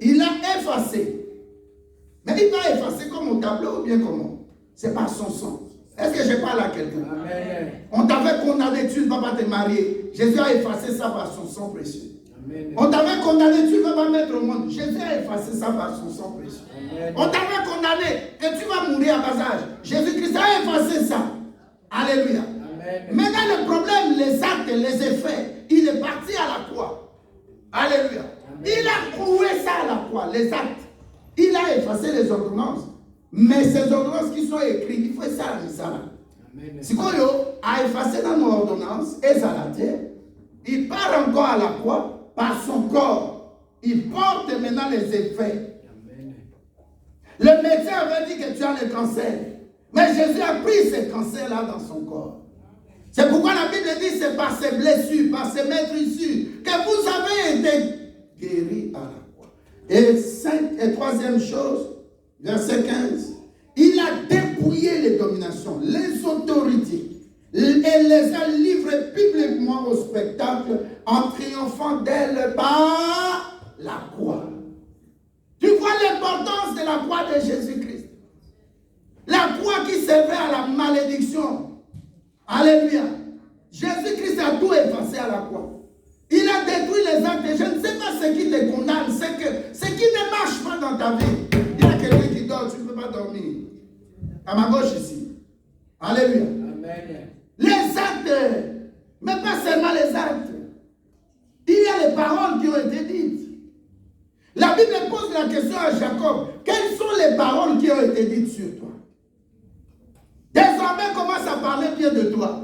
il a effacé. Mais il va effacer comme au tableau ou bien comment? C'est par son sang. Est-ce que je parle à quelqu'un? On t'avait condamné, tu ne vas pas te marier. Jésus a effacé ça par son sang précieux. Amen. On t'avait condamné, tu ne vas pas mettre au monde. Jésus a effacé ça par son sang précieux. Amen. On t'avait condamné que tu vas mourir à bas âge. Jésus-Christ a effacé ça. Alléluia. Amen. Maintenant le problème, les actes, les effets, il est parti à la croix. Alléluia. Amen. Il a cloué ça à la croix, les actes. Il a effacé les ordonnances. Mais ces ordonnances qui sont écrites, il faut ça, ça. Si on a effacé dans nos ordonnances, et ça la terre, il part encore à la croix par son corps. Il porte maintenant les effets. Amen. Le médecin avait dit que tu as le cancer. Mais Jésus a pris ce cancer-là dans son corps. C'est pourquoi la Bible dit c'est par ses blessures, par ses maîtrisures, que vous avez été guéris à la croix. Et troisième chose, verset 15, il a dépouillé les dominations, les autorités, et les a livrées publiquement au spectacle en triomphant d'elles par la croix. Tu vois l'importance de la croix de Jésus-Christ. La croix qui servait à la malédiction. Alléluia. Jésus-Christ a tout effacé à la croix. Il a détruit les actes. Je ne sais pas ce qui te condamne, c'est que ce qui ne marche pas dans ta vie. Il y a quelqu'un qui dort, tu ne peux pas dormir. À ma gauche ici. Alléluia. Amen. Les actes, mais pas seulement les actes. Il y a les paroles qui ont été dites. La Bible pose la question à Jacob. Quelles sont les paroles qui ont été dites sur toi? Désormais, commence à parler bien de toi.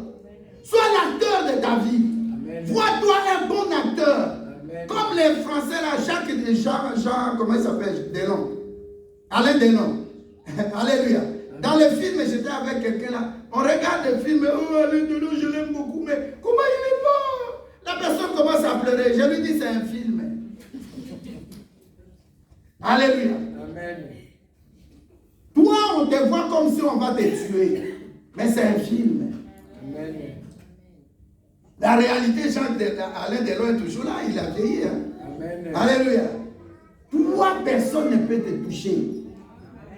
Sois l'acteur de ta vie. Vois-toi un bon acteur. Amen. Comme les Français là, Jean, comment il s'appelle? Delon. Alain Delon. Alléluia. Dans le film, j'étais avec quelqu'un là. On regarde le film. Oh, Alain Delon, je l'aime beaucoup. Mais comment il est mort? La personne commence à pleurer. Je lui dis, c'est un film. Alléluia. Amen. Toi, on te voit comme si on va te tuer. Mais c'est un film. Amen. La réalité, Alain Delon est toujours là. Il a vieilli. Hein? Amen. Alléluia. Toi, personne ne peut te toucher.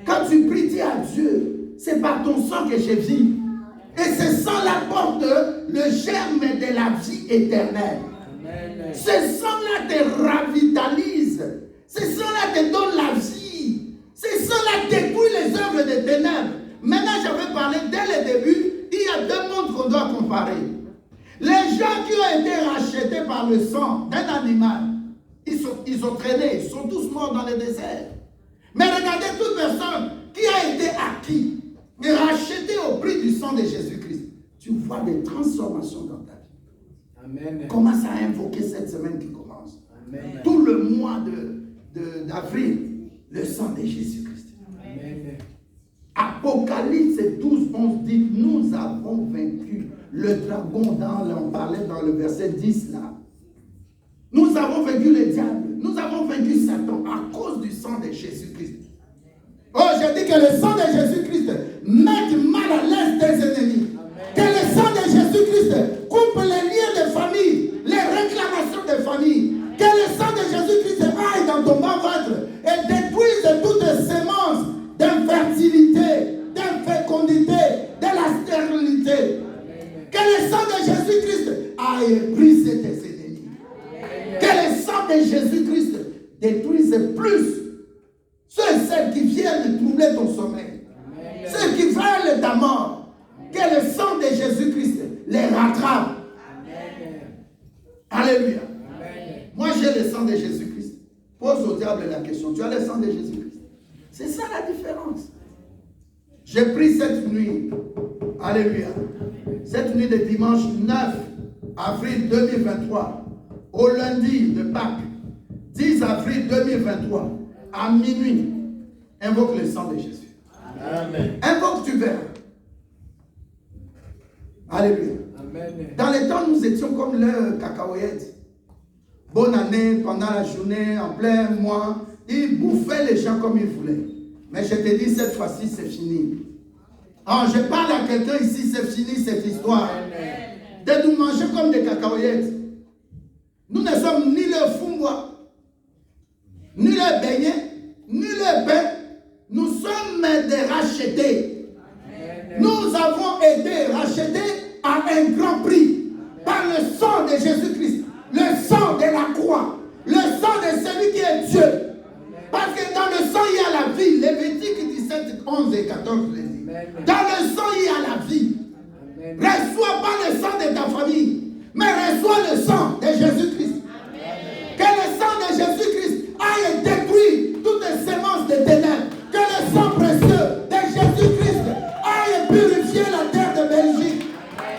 Quand tu pries, dis à Dieu, c'est par ton sang que je vis. Et ce sang-là porte le germe de la vie éternelle. Amen. Ce sang-là te ravitalise. Ce sang-là te donne la vie. Ce sang-là détruit les œuvres des ténèbres. Maintenant, j'avais parlé dès le début, il y a deux mondes qu'on doit comparer. Les gens qui ont été rachetés par le sang d'un animal, ils ont traîné, ils sont tous morts dans le désert. Mais regardez toute personne qui a été acquis et racheté au prix du sang de Jésus-Christ. Tu vois des transformations dans ta vie. Amen. Commence à invoquer cette semaine qui commence. Amen. Tout le mois d'avril, le sang de Jésus-Christ. Amen. Apocalypse 12, 11 dit, nous avons vaincu le dragon, on parlait dans le verset 10 là. Nous avons vaincu le diable, nous avons vaincu Satan à cause du sang de Jésus-Christ. Oh, je dis que le sang de Jésus-Christ mette mal à l'aise tes ennemis. Amen. Que le sang de Jésus-Christ coupe Jésus-Christ aille briser tes ennemis. Que le sang de Jésus-Christ détruise plus ceux et celles qui viennent troubler ton sommeil. Ceux qui veulent ta mort. Que le sang de Jésus-Christ les rattrape. Alléluia. Moi j'ai le sang de Jésus-Christ. Pose au diable la question. Tu as le sang de Jésus-Christ. C'est ça la différence. J'ai pris cette nuit. Alléluia. Cette nuit de dimanche 9 avril 2023 au lundi de Pâques 10 avril 2023 à minuit. Invoque le sang de Jésus. Amen. Invoque, tu verras. Alléluia. Amen. Dans les temps, nous étions comme le cacahuète. Bonne année, pendant la journée, en plein mois, ils bouffaient les gens comme ils voulaient. Mais je te dis, cette fois-ci, c'est fini. Alors, je parle à quelqu'un ici, c'est fini cette histoire. De nous manger comme des cacahuètes. Nous ne sommes ni le fumbois, ni le beignet, ni le pain. Nous sommes des rachetés. Nous avons été rachetés à un grand prix par le sang de Jésus-Christ, le sang de la croix, le sang de celui qui est Dieu. Parce que dans le sang, il y a la vie. Lévitique 17, 11 et 14 le dit. Dans le sang, il y a la vie. Reçois pas le sang de ta famille, mais reçois le sang de Jésus-Christ. Que le sang de Jésus-Christ aille détruire toutes les semences de ténèbres. Que le sang précieux de Jésus-Christ aille purifier la terre de Belgique.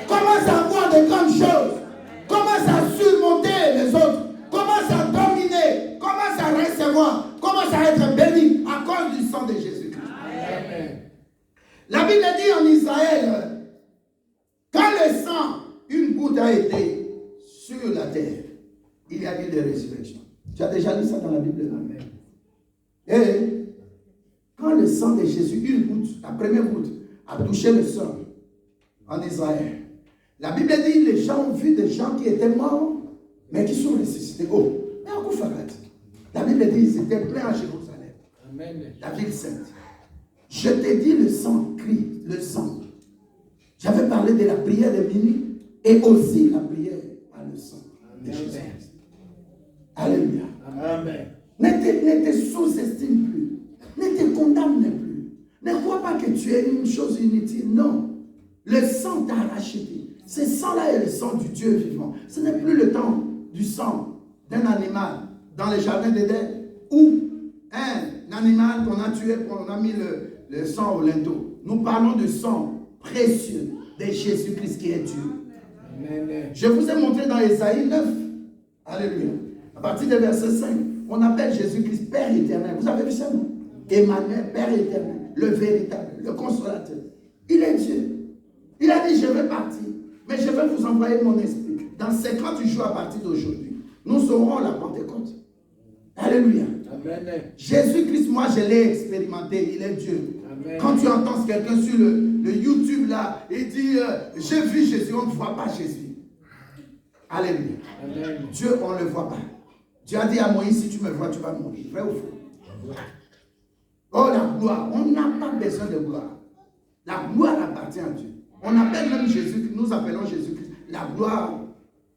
Commence à voir de grandes choses. Commence à surmonter les autres. Commence à dominer. Commence à recevoir. Commence à être béni à cause du sang de Jésus-Christ. La Bible dit en Israël, quand le sang, une goutte a été sur la terre, il y a eu des résurrections. Tu as déjà lu ça dans la Bible? Amen. Et quand le sang de Jésus, une goutte, la première goutte, a touché le sol en Israël, la Bible dit les gens ont vu des gens qui étaient morts, mais qui sont ressuscités. Oh, mais en quoi la Bible dit ils étaient pleins à Jérusalem, Amen. La ville sainte. Je t'ai dit le sang crie, le sang. J'avais parlé de la prière de minuit et aussi la prière par le sang de Jésus. Alléluia. Amen. Ne te sous-estime plus. Ne te condamne plus. Ne crois pas que tu es une chose inutile. Non. Le sang t'a racheté. Ce sang-là est le sang du Dieu vivant. Ce n'est plus le temps du sang d'un animal dans le jardin d'Éden ou un animal qu'on a tué, qu'on a mis le sang au linteau. Nous parlons du sang précieux de Jésus-Christ qui est Dieu. Amen. Je vous ai montré dans Ésaïe 9. Alléluia. À partir du verset 5, on appelle Jésus-Christ Père éternel. Vous avez vu ça, non? Emmanuel, Père éternel, le véritable, le consolateur. Il est Dieu. Il a dit, je vais partir, mais je vais vous envoyer mon esprit. Dans 58 jours à partir d'aujourd'hui, nous aurons la Pentecôte. Alléluia. Amen. Jésus-Christ, moi je l'ai expérimenté, il est Dieu. Amen. Quand tu entends quelqu'un sur le YouTube là, il dit, j'ai vu Jésus, on ne voit pas Jésus. Alléluia. Amen. Dieu, on ne le voit pas. Dieu a dit à Moïse, si tu me vois, tu vas mourir. Vrai ou faux? Oh, la gloire. On n'a pas besoin de gloire. La gloire appartient à Dieu. On appelle même Jésus, nous appelons Jésus-Christ la gloire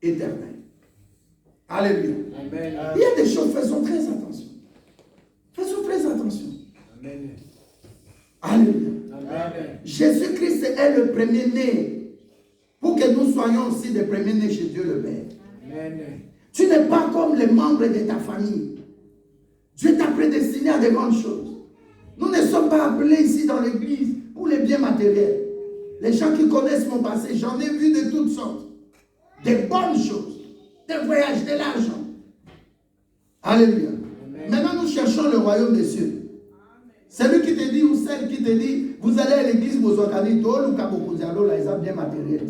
éternelle. Alléluia. Amen. Il y a des choses, faisons très attention. Faisons très attention. Amen. Alléluia. Amen. Jésus-Christ est le premier-né pour que nous soyons aussi des premiers-nés chez Dieu le Père. Amen. Tu n'es pas comme les membres de ta famille. Dieu t'a prédestiné à de grandes choses. Nous ne sommes pas appelés ici dans l'église pour les biens matériels. Les gens qui connaissent mon passé, j'en ai vu de toutes sortes. Des bonnes choses, des voyages, de l'argent. Alléluia. Amen. Maintenant, nous cherchons le royaume des cieux. Celui qui te dit ou celle qui te dit, vous allez à l'église, vous organisez tout, ou Kabokozalo, là, ils ont bien matériel.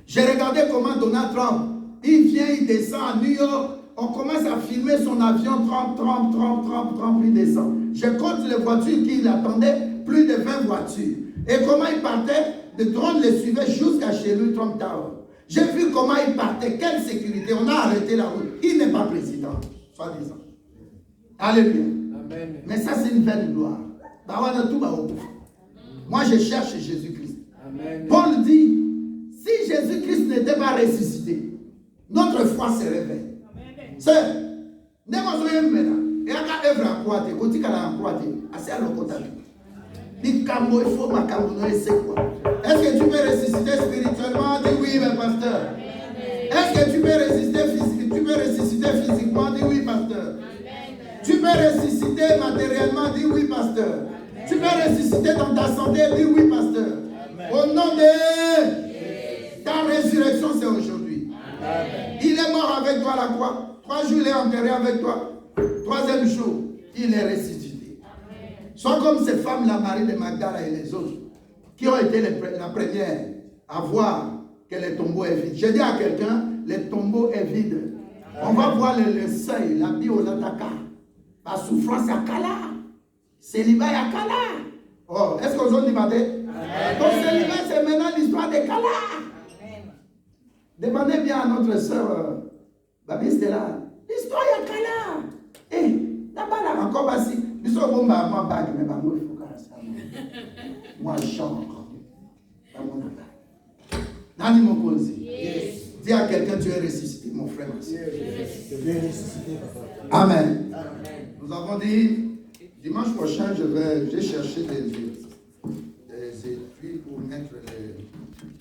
J'ai regardé comment Donald Trump, il vient, il descend à New York, on commence à filmer son avion, Trump, il descend. Je compte les voitures qui l'attendaient, plus de 20 voitures. Et comment il partait, le drone le suivait jusqu'à chez lui, Trump Tower. J'ai vu comment il partait, quelle sécurité, on a arrêté la route. Il n'est pas président, soi-disant. Alléluia. Amen. Mais ça, c'est une vaine gloire. Moi, je cherche Jésus-Christ. Amen. Paul dit, va ressusciter. Notre foi se réveille. C'est, ne m'en maintenant. Et à la œuvre à croire, quand tu as la croire, assez à l'occultation. Il faut ma c'est quoi? Est-ce que tu peux ressusciter spirituellement? Dis oui, mais pasteur. Est-ce que tu peux ressusciter physiquement? Dis oui, pasteur. Tu peux ressusciter matériellement? Dis oui, pasteur. Tu peux ressusciter dans ta santé? Dis oui, pasteur. Au nom de ta résurrection, c'est aujourd'hui. Il est mort avec toi à la croix. 3 jours, il est enterré avec toi. 3e jour, il est ressuscité. Sois comme ces femmes, la Marie de Magdala et les autres, qui ont été la première à voir que le tombeau est vide. Je dis à quelqu'un, le tombeau est vide. On va voir le seuil, la vie aux attaques. La souffrance à Kala. Célibat à Kala. Oh, est-ce qu'on dit matin? Donc célibat, c'est maintenant l'histoire de Kala. Demandez bien à notre soeur Babi Stella. L'histoire à Kala. Eh, là-bas, là, encore bassi. Nous sommes bons, moi, bague, mais moi, il faut que ça. Moi, je chante. Nani Mokozi. Dis à quelqu'un, tu es ressuscité, mon frère. Amen. Nous avons dit, dimanche prochain, j'ai cherché des étuis pour mettre les